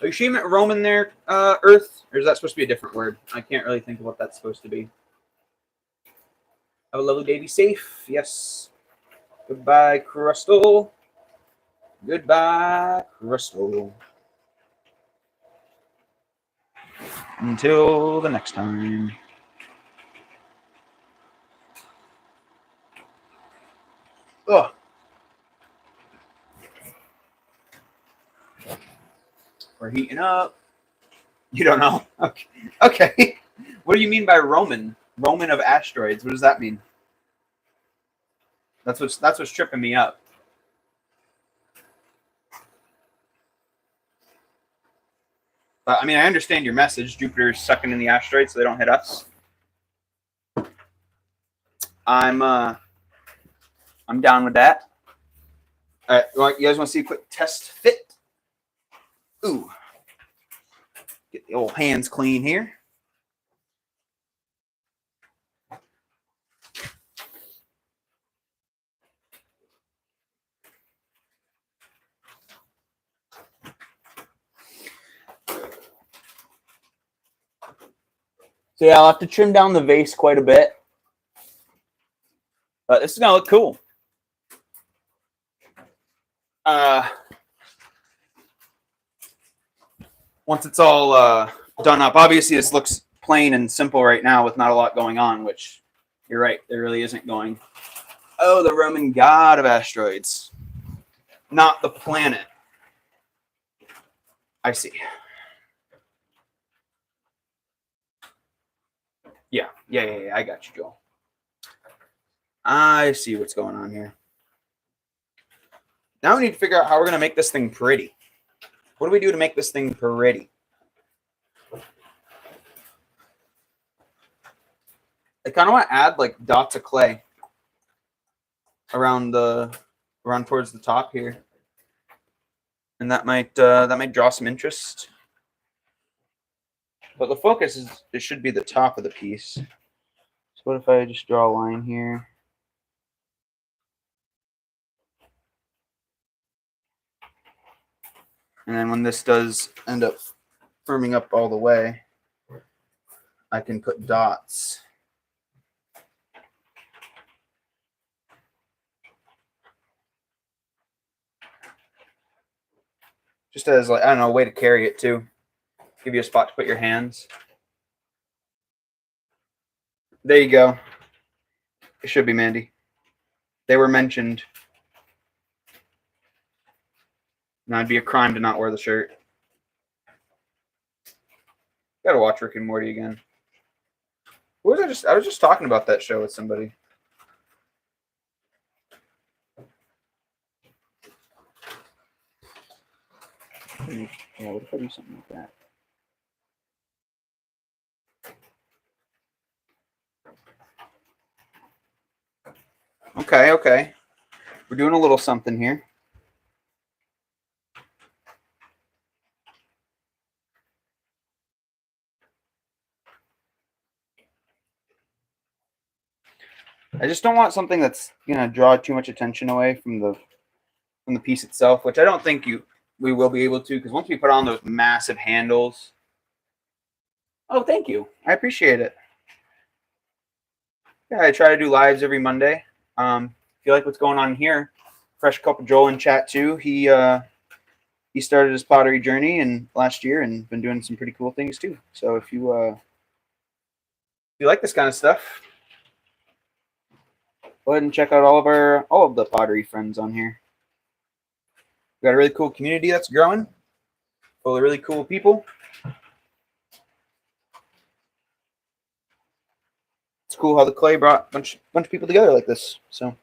Are you sure you meant Roman there, Earth? Or is that supposed to be a different word? I can't really think of what that's supposed to be. Have a lovely day. Be safe. Yes. Goodbye, Crystal. Goodbye, Crystal. Until the next time. Ugh. We're heating up. You don't know? Okay. Okay. What do you mean by Roman? Roman of asteroids. What does that mean? That's what's tripping me up. But I mean, I understand your message. Jupiter's sucking in the asteroids so they don't hit us. I'm down with that. All right, you guys want to see a quick test fit? Ooh. Get the old hands clean here. So yeah, I'll have to trim down the vase quite a bit. But this is going to look cool. Once it's all done up, obviously this looks plain and simple right now with not a lot going on, which you're right, there really isn't going. Oh, the Roman god of asteroids, not the planet. I see. Yeah, I got you, Joel. I see what's going on here. Now we need to figure out how we're going to make this thing pretty. What do we do to make this thing pretty? I kind of want to add like dots of clay. around towards the top here, and that might draw some interest. But the focus is it should be the top of the piece. So what if I just draw a line here? And then when this does end up firming up all the way, I can put dots. Just as, like, I don't know, a way to carry it too. Give you a spot to put your hands. There you go. It should be Mandy. They were mentioned. Now it'd be a crime to not wear the shirt. Gotta watch Rick and Morty again. What was I was just talking about that show with somebody. Yeah, what if I do something like that? Okay. We're doing a little something here. I just don't want something that's gonna draw too much attention away from the piece itself, which I don't think we will be able to, because once we put on those massive handles. Oh, thank you. I appreciate it. Yeah, I try to do lives every Monday. If you like what's going on here, fresh cup of Joel in chat too. He started his pottery journey last year and been doing some pretty cool things too. So if you like this kind of stuff, go ahead and check out all of the pottery friends on here. We got a really cool community that's growing, full of really cool people. It's cool how the clay brought a bunch of people together like this. So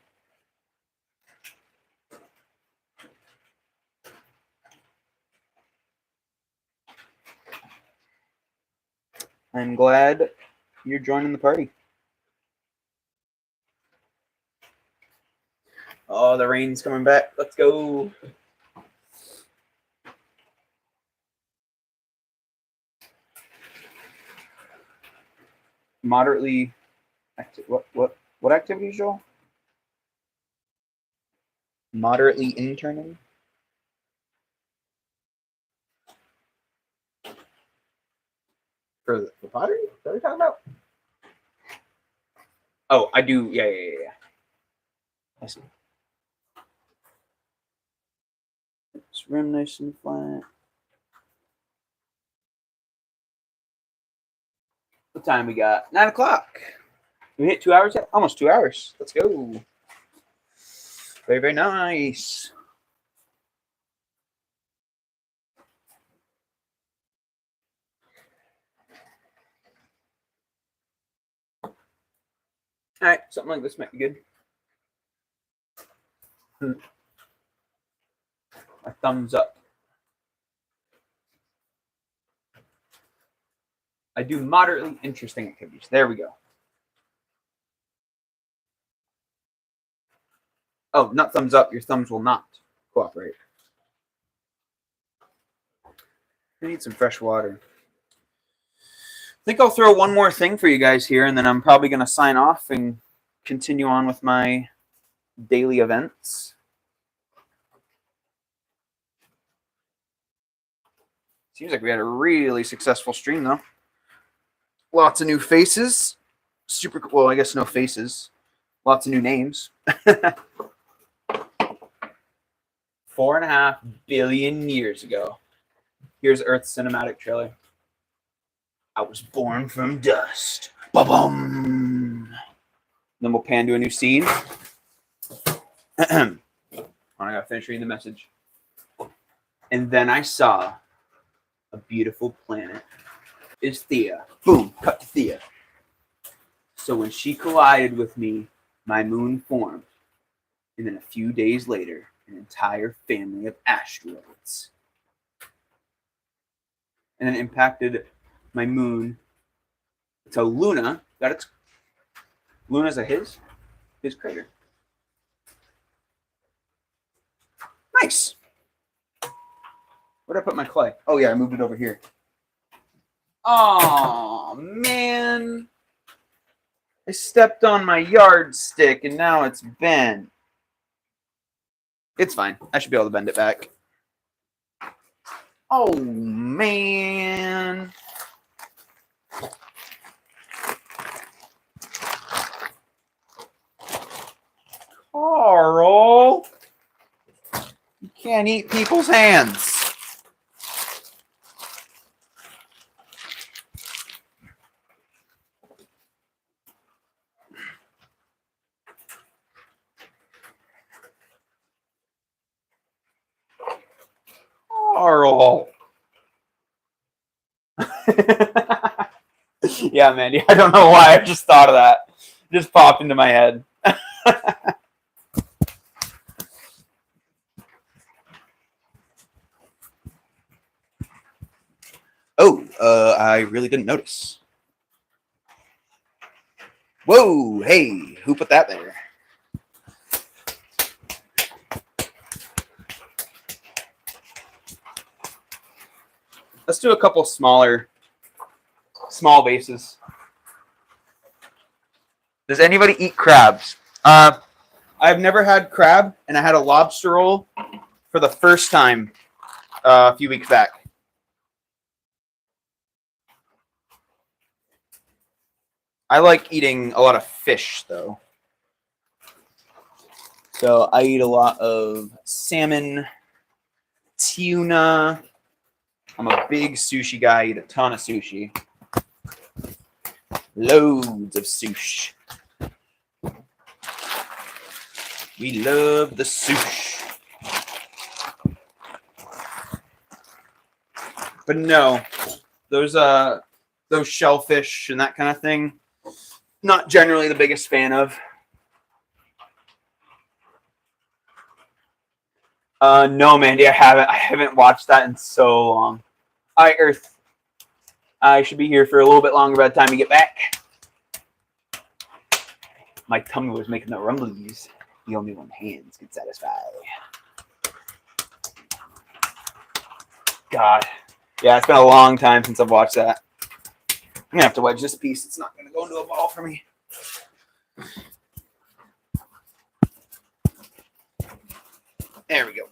I'm glad you're joining the party. Oh, the rain's coming back. Let's go. Moderately active. What activities, Joel? Moderately interning. For the pottery? Is that what you're talking about? Oh, I do. Yeah. I see. It's rim nice and flat. What time we got? 9 o'clock. We hit 2 hours yet? Almost 2 hours. Let's go. Very, very nice. All right, something like this might be good. A thumbs up. I do moderately interesting activities. There we go. Oh, not thumbs up. Your thumbs will not cooperate. I need some fresh water. I think I'll throw one more thing for you guys here, and then I'm probably going to sign off and continue on with my daily events. Seems like we had a really successful stream, though. Lots of new faces. Super cool. Well, I guess no faces. Lots of new names. 4.5 billion years ago. Here's Earth's cinematic trailer. I was born from dust. Ba-bum. Then we'll pan to a new scene. I gotta finish reading the message. And then I saw a beautiful planet. Is Thea. Boom. Cut to Thea. So when she collided with me, my moon formed. And then a few days later, an entire family of asteroids. And then impacted my moon. So Luna got its. Luna's his crater. Nice. Where'd I put my clay? Oh, yeah, I moved it over here. Oh, man. I stepped on my yardstick, and now it's bent. It's fine. I should be able to bend it back. Oh, man. Carl. You can't eat people's hands. Carl. Yeah, Mandy. I don't know why. I just thought of that. It just popped into my head. Oh, I really didn't notice. Whoa, hey, who put that there? Let's do a couple small vases. Does anybody eat crabs? I've never had crab, and I had a lobster roll for the first time a few weeks back. I like eating a lot of fish, though. So I eat a lot of salmon, tuna. I'm a big sushi guy. I eat a ton of sushi. Loads of sushi. We love the sushi. But no, those shellfish and that kind of thing, not generally the biggest fan of. No, Mandy, I haven't watched that in so long. All right, Earth. I should be here for a little bit longer by the time you get back. My tummy was making the rumblies. The only one hands can satisfy. God. Yeah, it's been a long time since I've watched that. I'm going to have to wedge this piece. It's not going to go into a ball for me. There we go.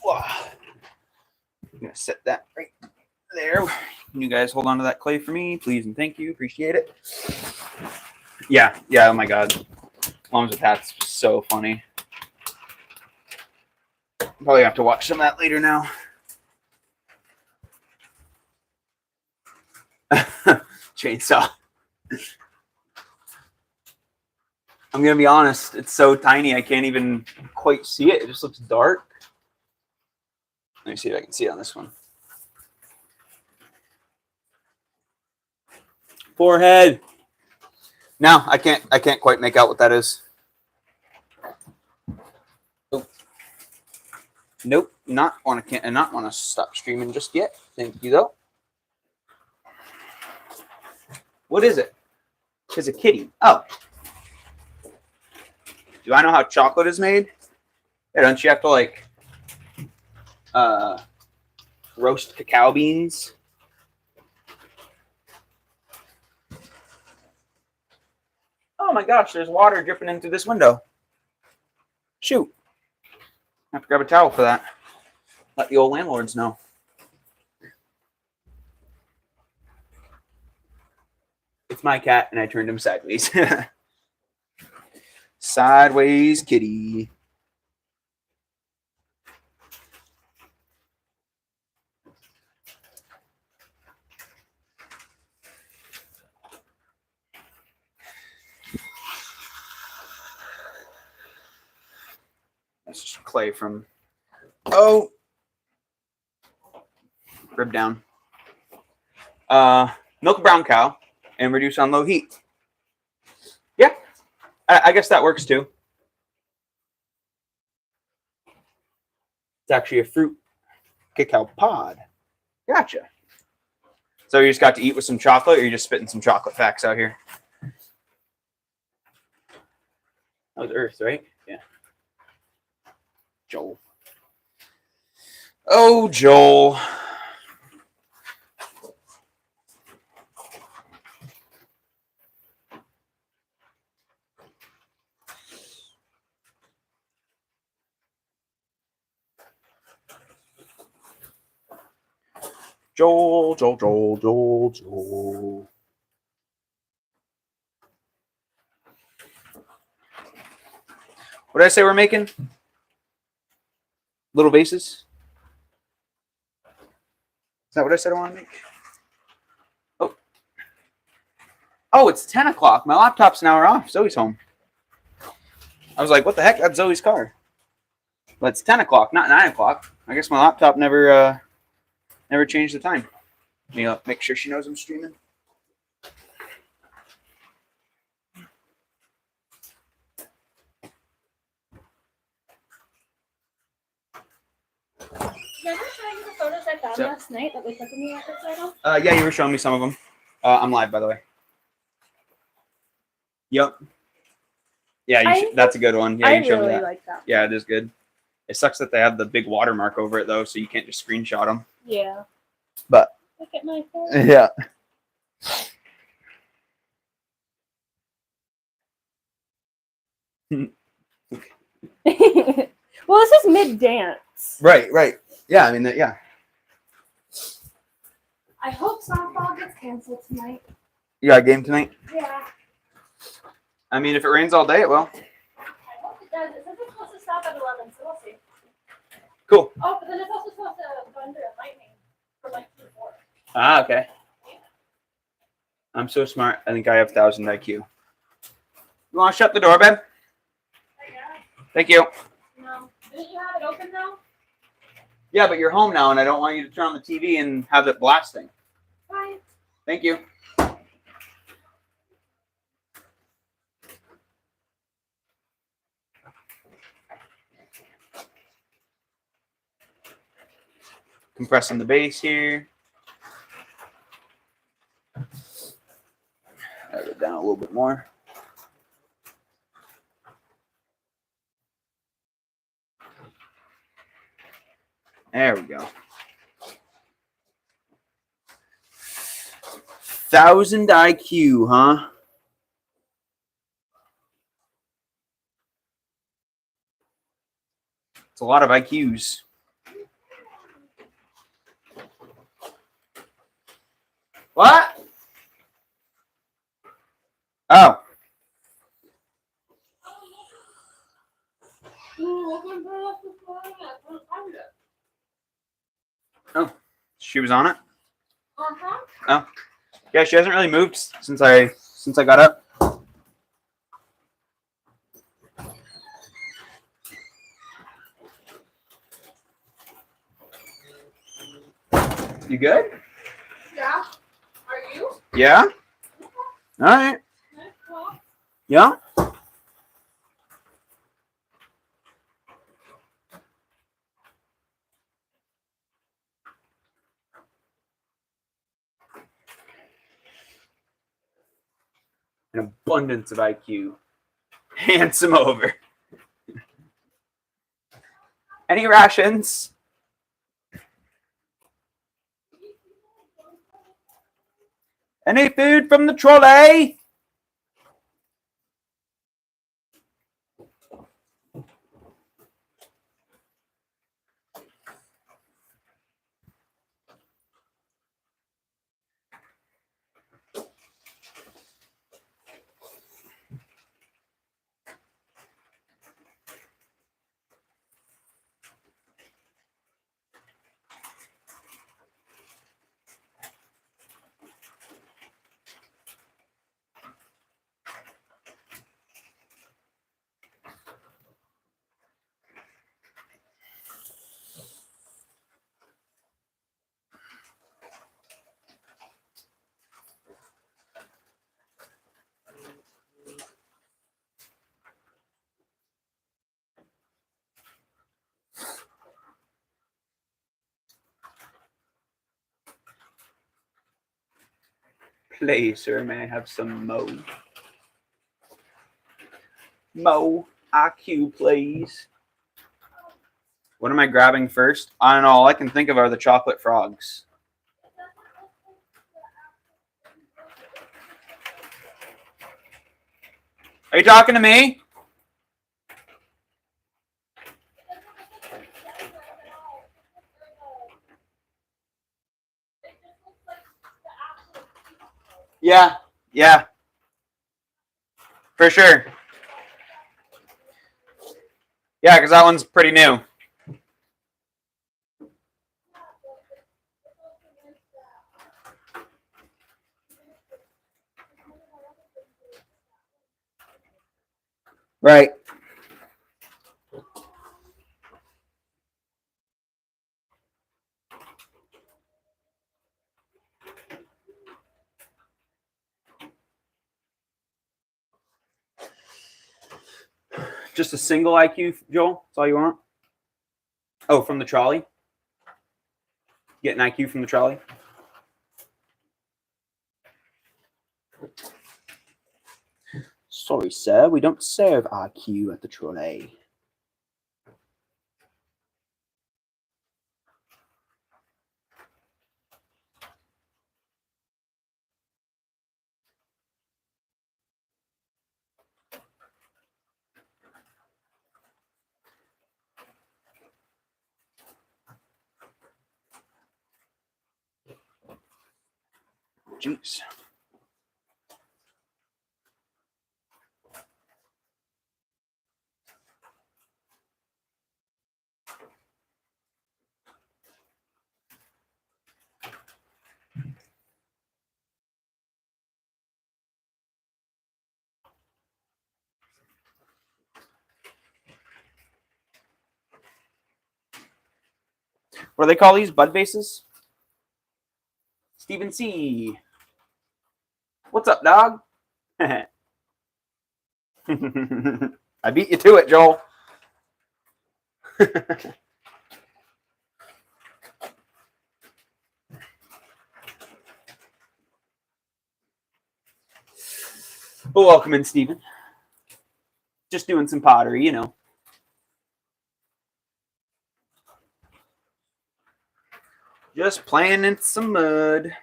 Wow. I'm going to set that right there. You guys hold on to that clay for me, please and thank you. Appreciate it. Yeah, oh my God. Moms with hats is so funny. Probably have to watch some of that later now. Chainsaw. I'm going to be honest. It's so tiny, I can't even quite see it. It just looks dark. Let me see if I can see it on this one. Forehead. No, I can't quite make out what that is. Nope, not want to stop streaming just yet. Thank you though. What is it? It's a kitty. Oh. Do I know how chocolate is made? Yeah, don't you have to like roast cacao beans? Oh my gosh, there's water dripping in through this window. Shoot. I have to grab a towel for that. Let the old landlords know. It's my cat, and I turned him sideways. Sideways kitty. That's just clay from... Oh! Rib down. Milk a brown cow and reduce on low heat. Yeah, I guess that works too. It's actually a fruit cacao pod. Gotcha. So you just got to eat with some chocolate, or you're just spitting some chocolate facts out here? That was Earth, right? Yeah. Joel. Oh, Joel. Joel. What did I say we're making? Little vases? Is that what I said I want to make? Oh. Oh, it's 10 o'clock. My laptop's an hour off. Zoe's home. I was like, what the heck? That's Zoe's car. But it's 10 o'clock, not 9 o'clock. I guess my laptop never changed the time. Make sure she knows I'm streaming. Remember showing you the photos I found last night that we took in the office right now? Yeah, you were showing me some of them. I'm live, by the way. Yep. Yeah, that's a good one. Yeah, you showed me that. Like that. Yeah, it is good. It sucks that they have the big watermark over it, though, so you can't just screenshot them. Yeah. But. Look at my phone. Yeah. Well, this is mid-dance. Right. Yeah, I mean, yeah. I hope softball gets canceled tonight. You got a game tonight? Yeah. I mean, if it rains all day, it will. I hope it does. It says it's supposed to stop at 11, so we'll see. Cool. Oh, but then it's also supposed to thunder and lightning for like 2 4. Ah, okay. I'm so smart. I think I have 1,000 IQ. You want to shut the door, babe? Thank you. No. Didn't you have it open though? Yeah, but you're home now, and I don't want you to turn on the TV and have it blasting. Fine. Thank you. Compressing the base here. Add it down a little bit more. There we go. 1,000 IQ, huh? It's a lot of IQs. What? Oh. Oh, she was on it? Uh-huh. Oh. Yeah, she hasn't really moved since I got up. You good? Yeah. Are you? Yeah? All right. Yeah? An abundance of IQ. Handsome over. Any rations? Any food from the trolley? please, sir? May I have some Mo IQ, please? What am I grabbing first? I don't know. All I can think of are the chocolate frogs. Are you talking to me? Yeah, yeah, for sure. Yeah, because that one's pretty new. Right. Just a single IQ, Joel? That's all you want? Oh, from the trolley? Get an IQ from the trolley? Sorry, sir. We don't serve IQ at the trolley. Jeez. What do they call these? Bud vases? Stephen C. What's up, dog? I beat you to it, Joel. Well, welcome in, Stephen. Just doing some pottery, you know. Just playing in some mud.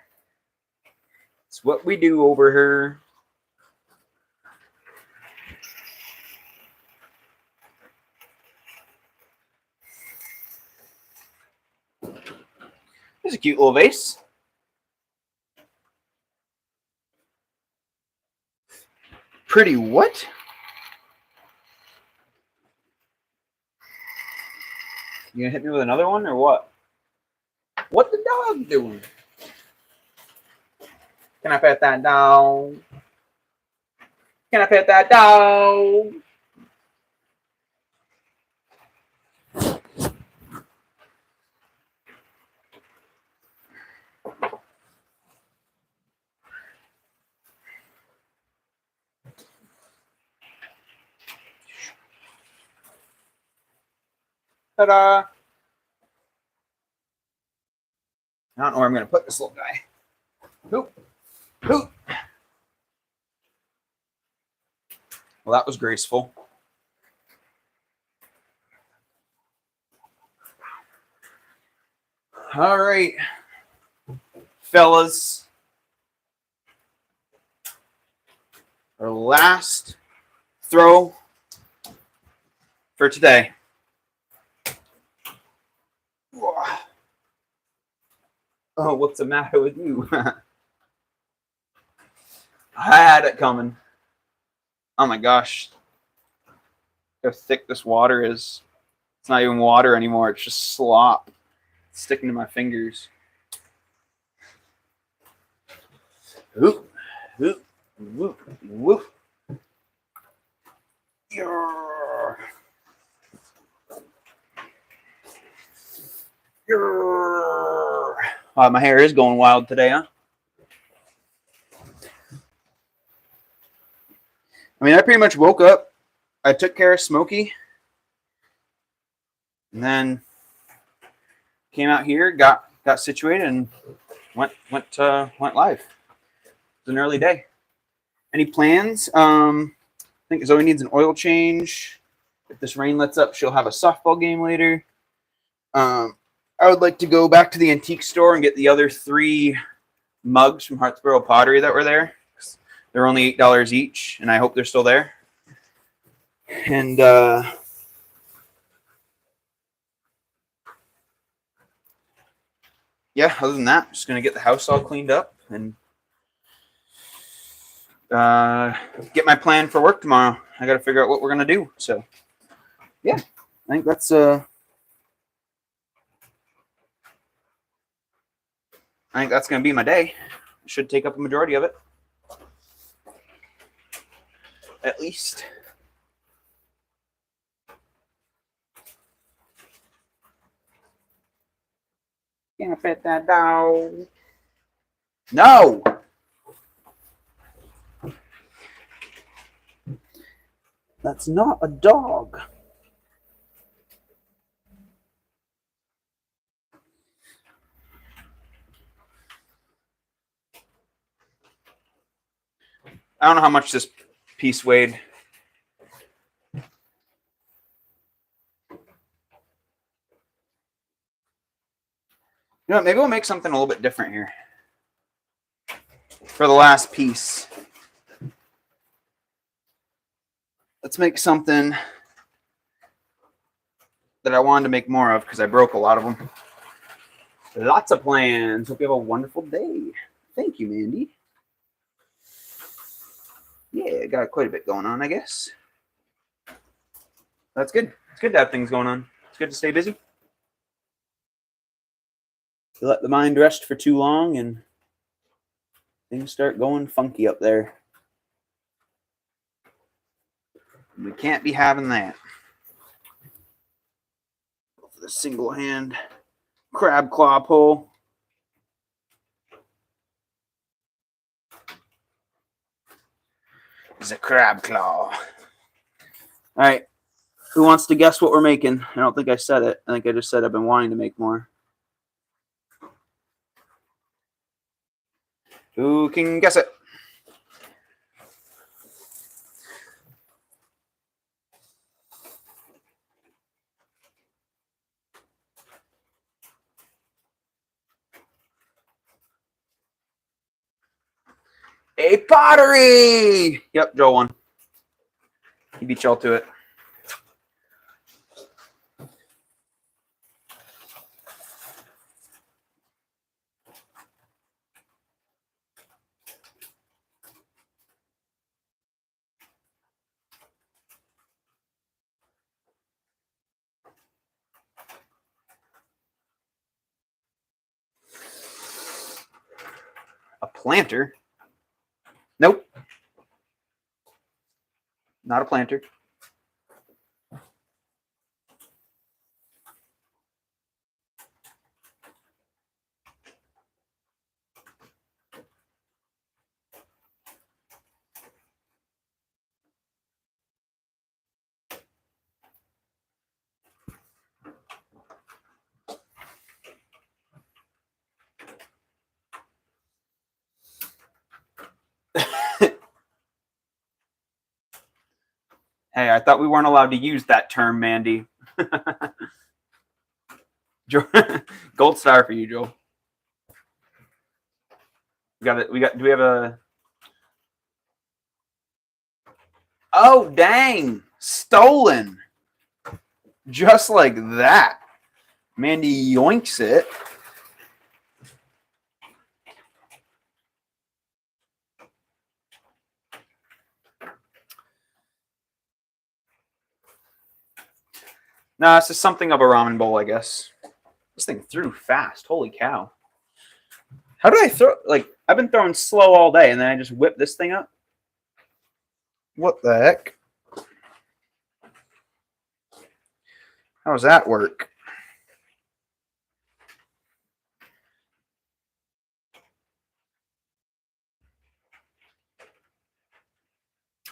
It's what we do over here. There's a cute little vase. Pretty what? You gonna hit me with another one or what? What the dog doing? Can I pet that dog? Can I pet that dog? Ta-da! I don't know where I'm going to put this little guy. Hoop. Hoop. Well, that was graceful. All right, fellas. Our last throw for today. Oh, what's the matter with you? I had it coming. Oh my gosh. How thick this water is. It's not even water anymore. It's just slop. It's sticking to my fingers. Oop, oop, whoop, whoop. Yarr. Yarr. My hair is going wild today, huh? I mean, I pretty much woke up. I took care of Smokey. And then came out here, got situated, and went live. was an early day. Any plans? I think Zoe needs an oil change. If this rain lets up, she'll have a softball game later. I would like to go back to the antique store and get the other 3 mugs from Hartsboro Pottery that were there. They're only $8 each, and I hope they're still there. And yeah, other than that, just gonna get the house all cleaned up and get my plan for work tomorrow. I got to figure out what we're gonna do. So yeah, I think that's gonna be my day. Should take up a majority of it, at least. Can't pet that dog. No. That's not a dog. I don't know how much this piece weighed. You know, maybe we'll make something a little bit different here for the last piece. Let's make something that I wanted to make more of because I broke a lot of them. Lots of plans. Hope you have a wonderful day. Thank you, Mandy. Yeah, got quite a bit going on, I guess. That's good. It's good to have things going on. It's good to stay busy. You let the mind rest for too long and things start going funky up there. We can't be having that. Go for the single hand crab claw pull. It's a crab claw. All right. Who wants to guess what we're making? I don't think I said it. I think I just said I've been wanting to make more. Who can guess it? A pottery! Yep, Joel won. He beat y'all to it. A planter? Nope. Not a planter. Hey, I thought we weren't allowed to use that term, Mandy. Gold star for you, Joel. We got it. Do we have a? Oh, dang! Stolen. Just like that. Mandy yoinks it. Nah, it's just something of a ramen bowl, I guess. This thing threw fast. Holy cow. How did I throw? Like, I've been throwing slow all day, and then I just whip this thing up? What the heck? How does that work?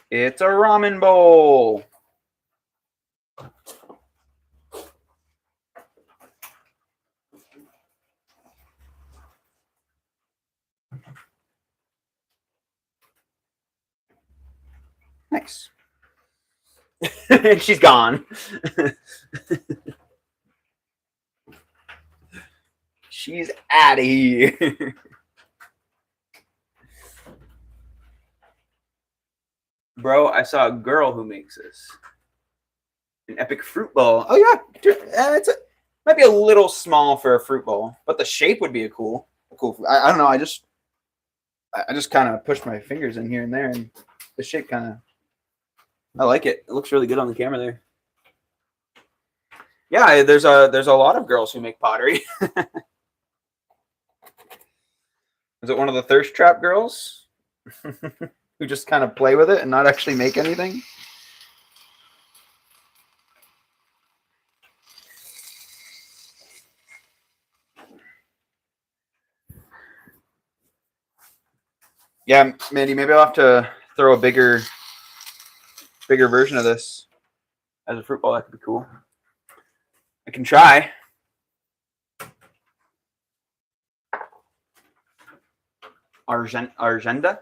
It's a ramen bowl. Nice. She's gone. She's out of here. Bro, I saw a girl who makes this. An epic fruit bowl. Oh yeah, might be a little small for a fruit bowl, but the shape would be a cool. I don't know. I just kind of pushed my fingers in here and there, and the shape kind of. I like it. It looks really good on the camera there. Yeah, there's a lot of girls who make pottery. Is it one of the thirst trap girls who just kind of play with it and not actually make anything? Yeah, Mandy, maybe I'll have to throw a bigger version of this as a fruit bowl. That could be cool. I can try. Argenda?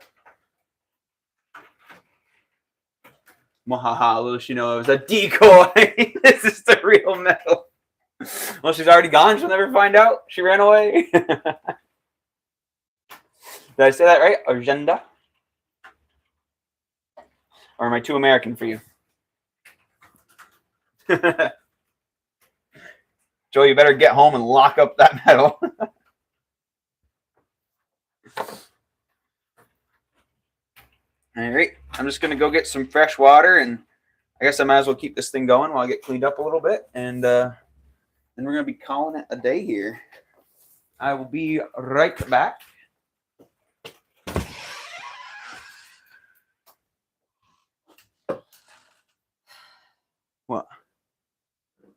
Mohaha, little she know it was a decoy. This is the real metal. Well, she's already gone. She'll never find out. She ran away. Did I say that right? Argenda? Or am I too American for you? Joe, you better get home and lock up that metal. All right. I'm just going to go get some fresh water, and I guess I might as well keep this thing going while I get cleaned up a little bit. And then we're going to be calling it a day here. I will be right back. What?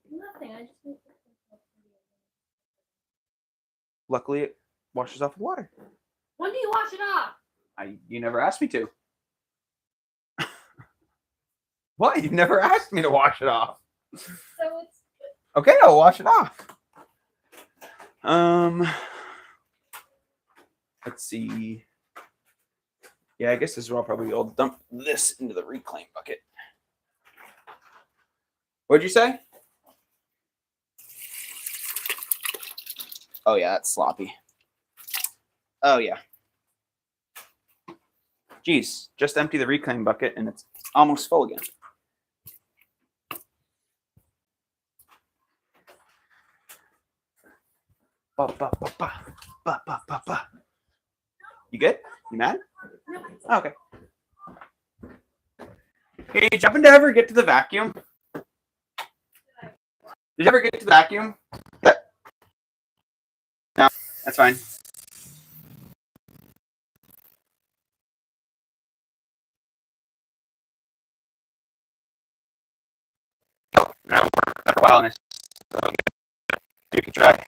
Nothing. I just need to. Luckily, it washes off with water. When do you wash it off? You never asked me to. What? You never asked me to wash it off. So it's Okay, I'll wash it off. Let's see. Yeah, I guess this is where I'll probably dump this into the reclaim bucket. What'd you say? Oh yeah, that's sloppy. Oh yeah. Geez, just empty the reclaim bucket and it's almost full again. Ba, ba, ba, ba, ba, ba, ba, ba. You good? You mad? no. Oh, okay. Hey, did you happen to ever get to the vacuum? Did you ever get to the vacuum? No, that's fine. Oh, no, for a while, and you can try.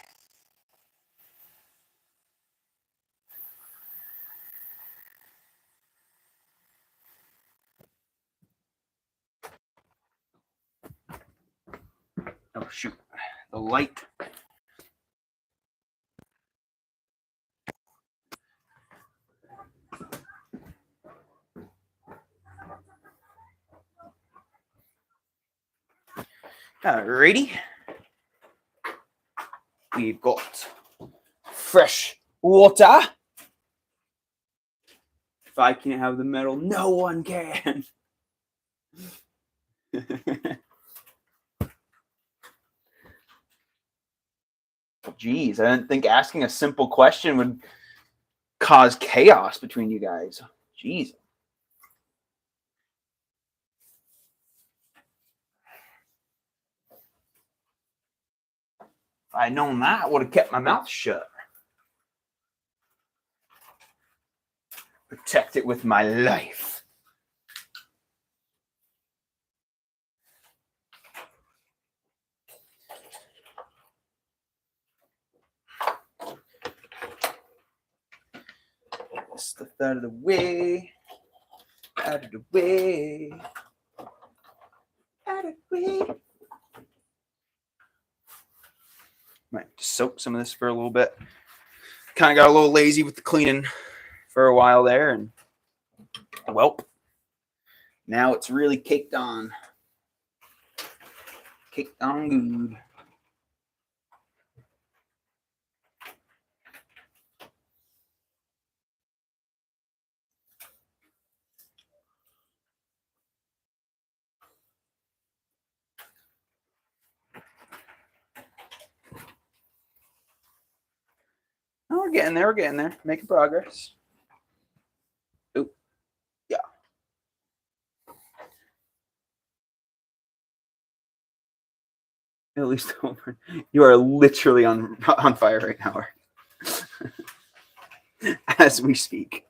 Oh shoot, the light. Alrighty. We've got fresh water. If I can't have the metal, no one can. Jeez, I didn't think asking a simple question would cause chaos between you guys. Jeez. If I'd known that, I would have kept my mouth shut. Protect it with my life. Stuff out of the way. Out of the way. Out of the way. Might just soak some of this for a little bit. Kind of got a little lazy with the cleaning for a while there, and welp, Now it's really caked on. Caked on good. Oh, we're getting there. We're getting there. Making progress. Oop. Yeah. At least you are literally on fire right now. As we speak.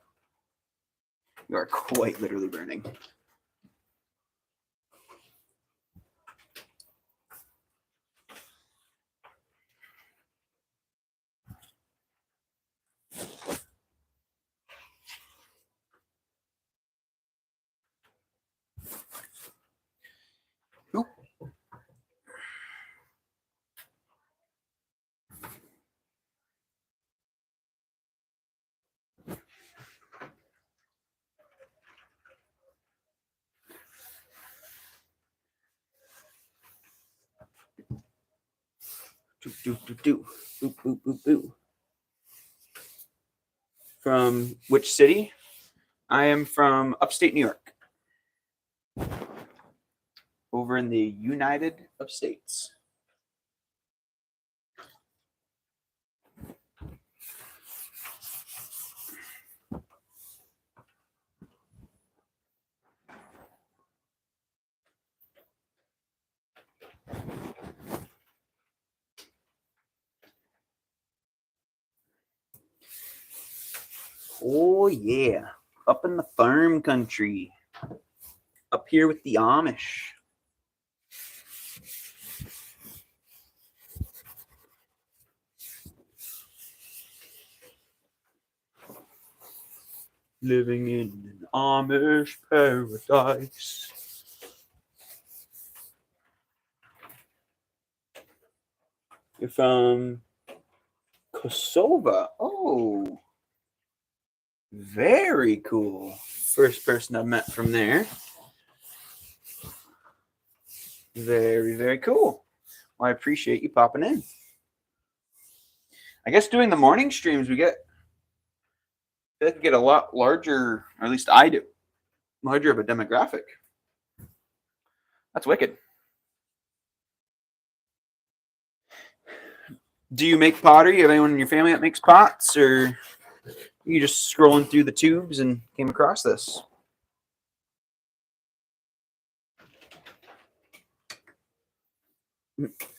You are quite literally burning. Nope. Do. From which city? I am from upstate New York. Over in the United States. Oh yeah, up in the farm country. Up here with the Amish. Living in an Amish paradise. You're from Kosovo. Oh, very cool. First person I've met from there. Very, very cool. Well, I appreciate you popping in. I guess doing the morning streams, we get a lot larger, or at least I do, larger of a demographic. That's wicked. Do you make pottery? You have anyone in your family that makes pots, or are you just scrolling through the tubes and came across this?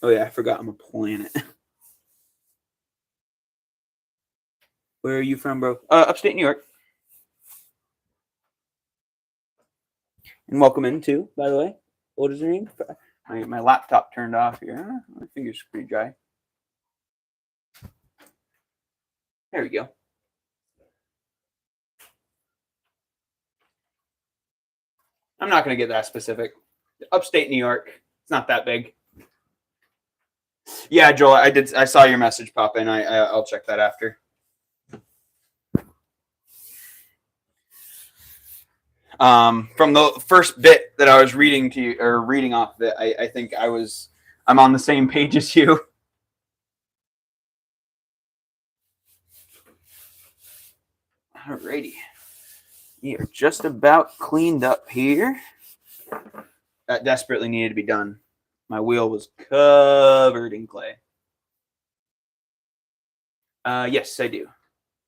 Oh yeah, I forgot I'm a planet. Where are you from, bro? Upstate New York. And welcome in too, by the way. What is your name? My laptop turned off here. My finger's pretty dry. There we go. I'm not going to get that specific. Upstate New York. It's not that big. Yeah, Joel, I saw your message pop in. I'll check that after. From the first bit that I was reading to you, or reading off of it, I think I'm on the same page as you. Alrighty. We are just about cleaned up here. That desperately needed to be done. My wheel was covered in clay. Yes, I do.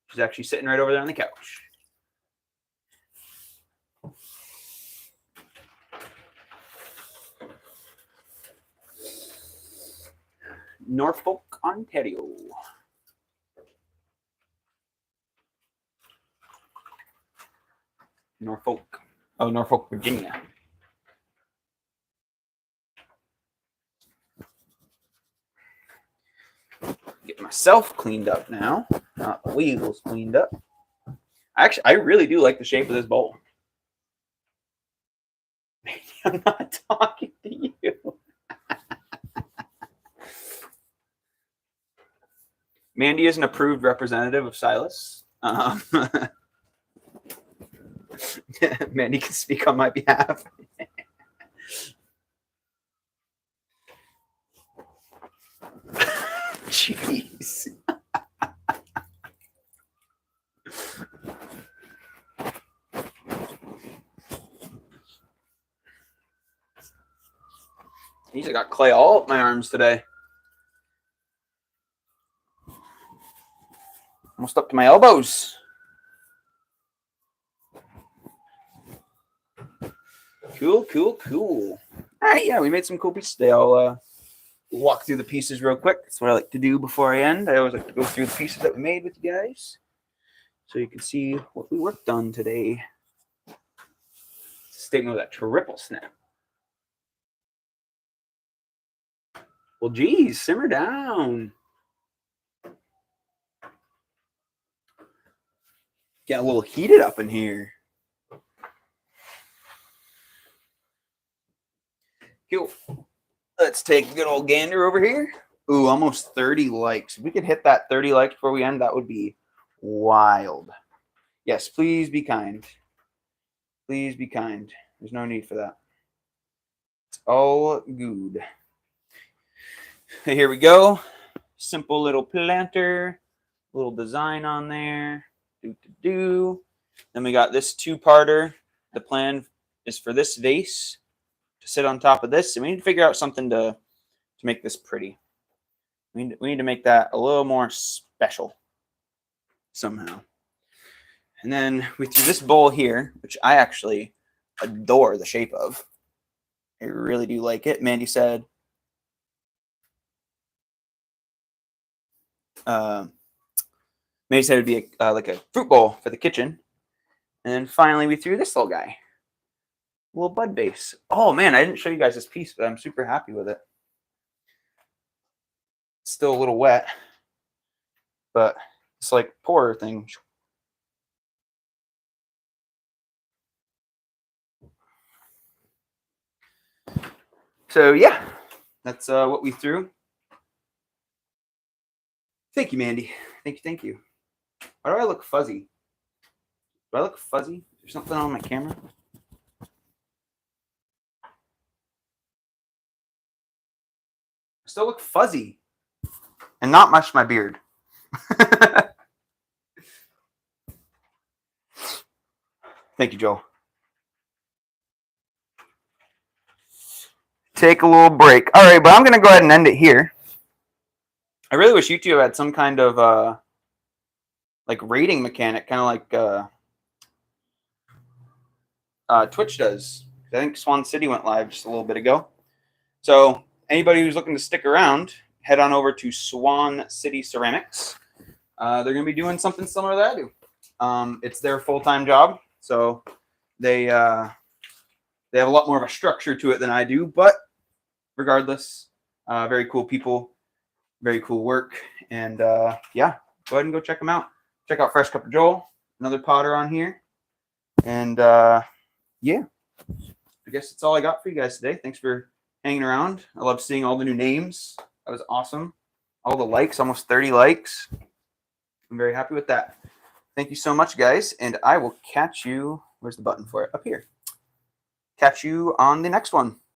She's actually sitting right over there on the couch. Norfolk, Ontario. Norfolk, Virginia. Get myself cleaned up now. Not the wheels cleaned up. Actually, I really do like the shape of this bowl. I'm not talking to you. Mandy is an approved representative of Silas. Mandy can speak on my behalf. Jeez. I got clay all up my arms today. Almost up to my elbows. Cool, cool, cool. All right, yeah, we made some cool pieces today. I'll walk through the pieces real quick. That's what I like to do before I end. I always like to go through the pieces that we made with you guys so you can see what we worked on today. Statement with that triple snap. Well, geez, simmer down. Get a little heated up in here. Cool. Let's take a good old gander over here. Ooh, almost 30 likes. If we could hit that 30 likes before we end, that would be wild. Yes, please be kind. Please be kind. There's no need for that. It's all good. Here we go. Simple little planter. Little design on there. Then we got this two-parter. The plan is for this vase to sit on top of this. And we need to figure out something to make this pretty. We need to make that a little more special somehow. And then we threw this bowl here, which I actually adore the shape of. I really do like it. Mandy said it'd be like a fruit bowl for the kitchen. And then finally we threw this little guy. A little bud vase. Oh man, I didn't show you guys this piece, but I'm super happy with it. It's still a little wet, but it's like pourer thing. So yeah, that's what we threw. Thank you, Mandy. Thank you. Why do I look fuzzy? Do I look fuzzy? Is there something on my camera? I still look fuzzy. And not much my beard. Thank you, Joel. Take a little break. All right, but I'm going to go ahead and end it here. I really wish YouTube had some kind of like rating mechanic, kind of like Twitch does. I think Swan City went live just a little bit ago. So anybody who's looking to stick around, head on over to Swan City Ceramics. They're going to be doing something similar that I do. It's their full-time job, so they have a lot more of a structure to it than I do. But regardless, very cool people, very cool work, and yeah, go ahead and go check them out. Check out Fresh Cup of Joel, another potter on here, and yeah, I guess that's all I got for you guys today. Thanks for hanging around. I love seeing all the new names. That was awesome. All the likes, almost 30 likes. I'm very happy with that. Thank you so much, guys, and I will catch you. Where's the button for it? Up here. Catch you on the next one.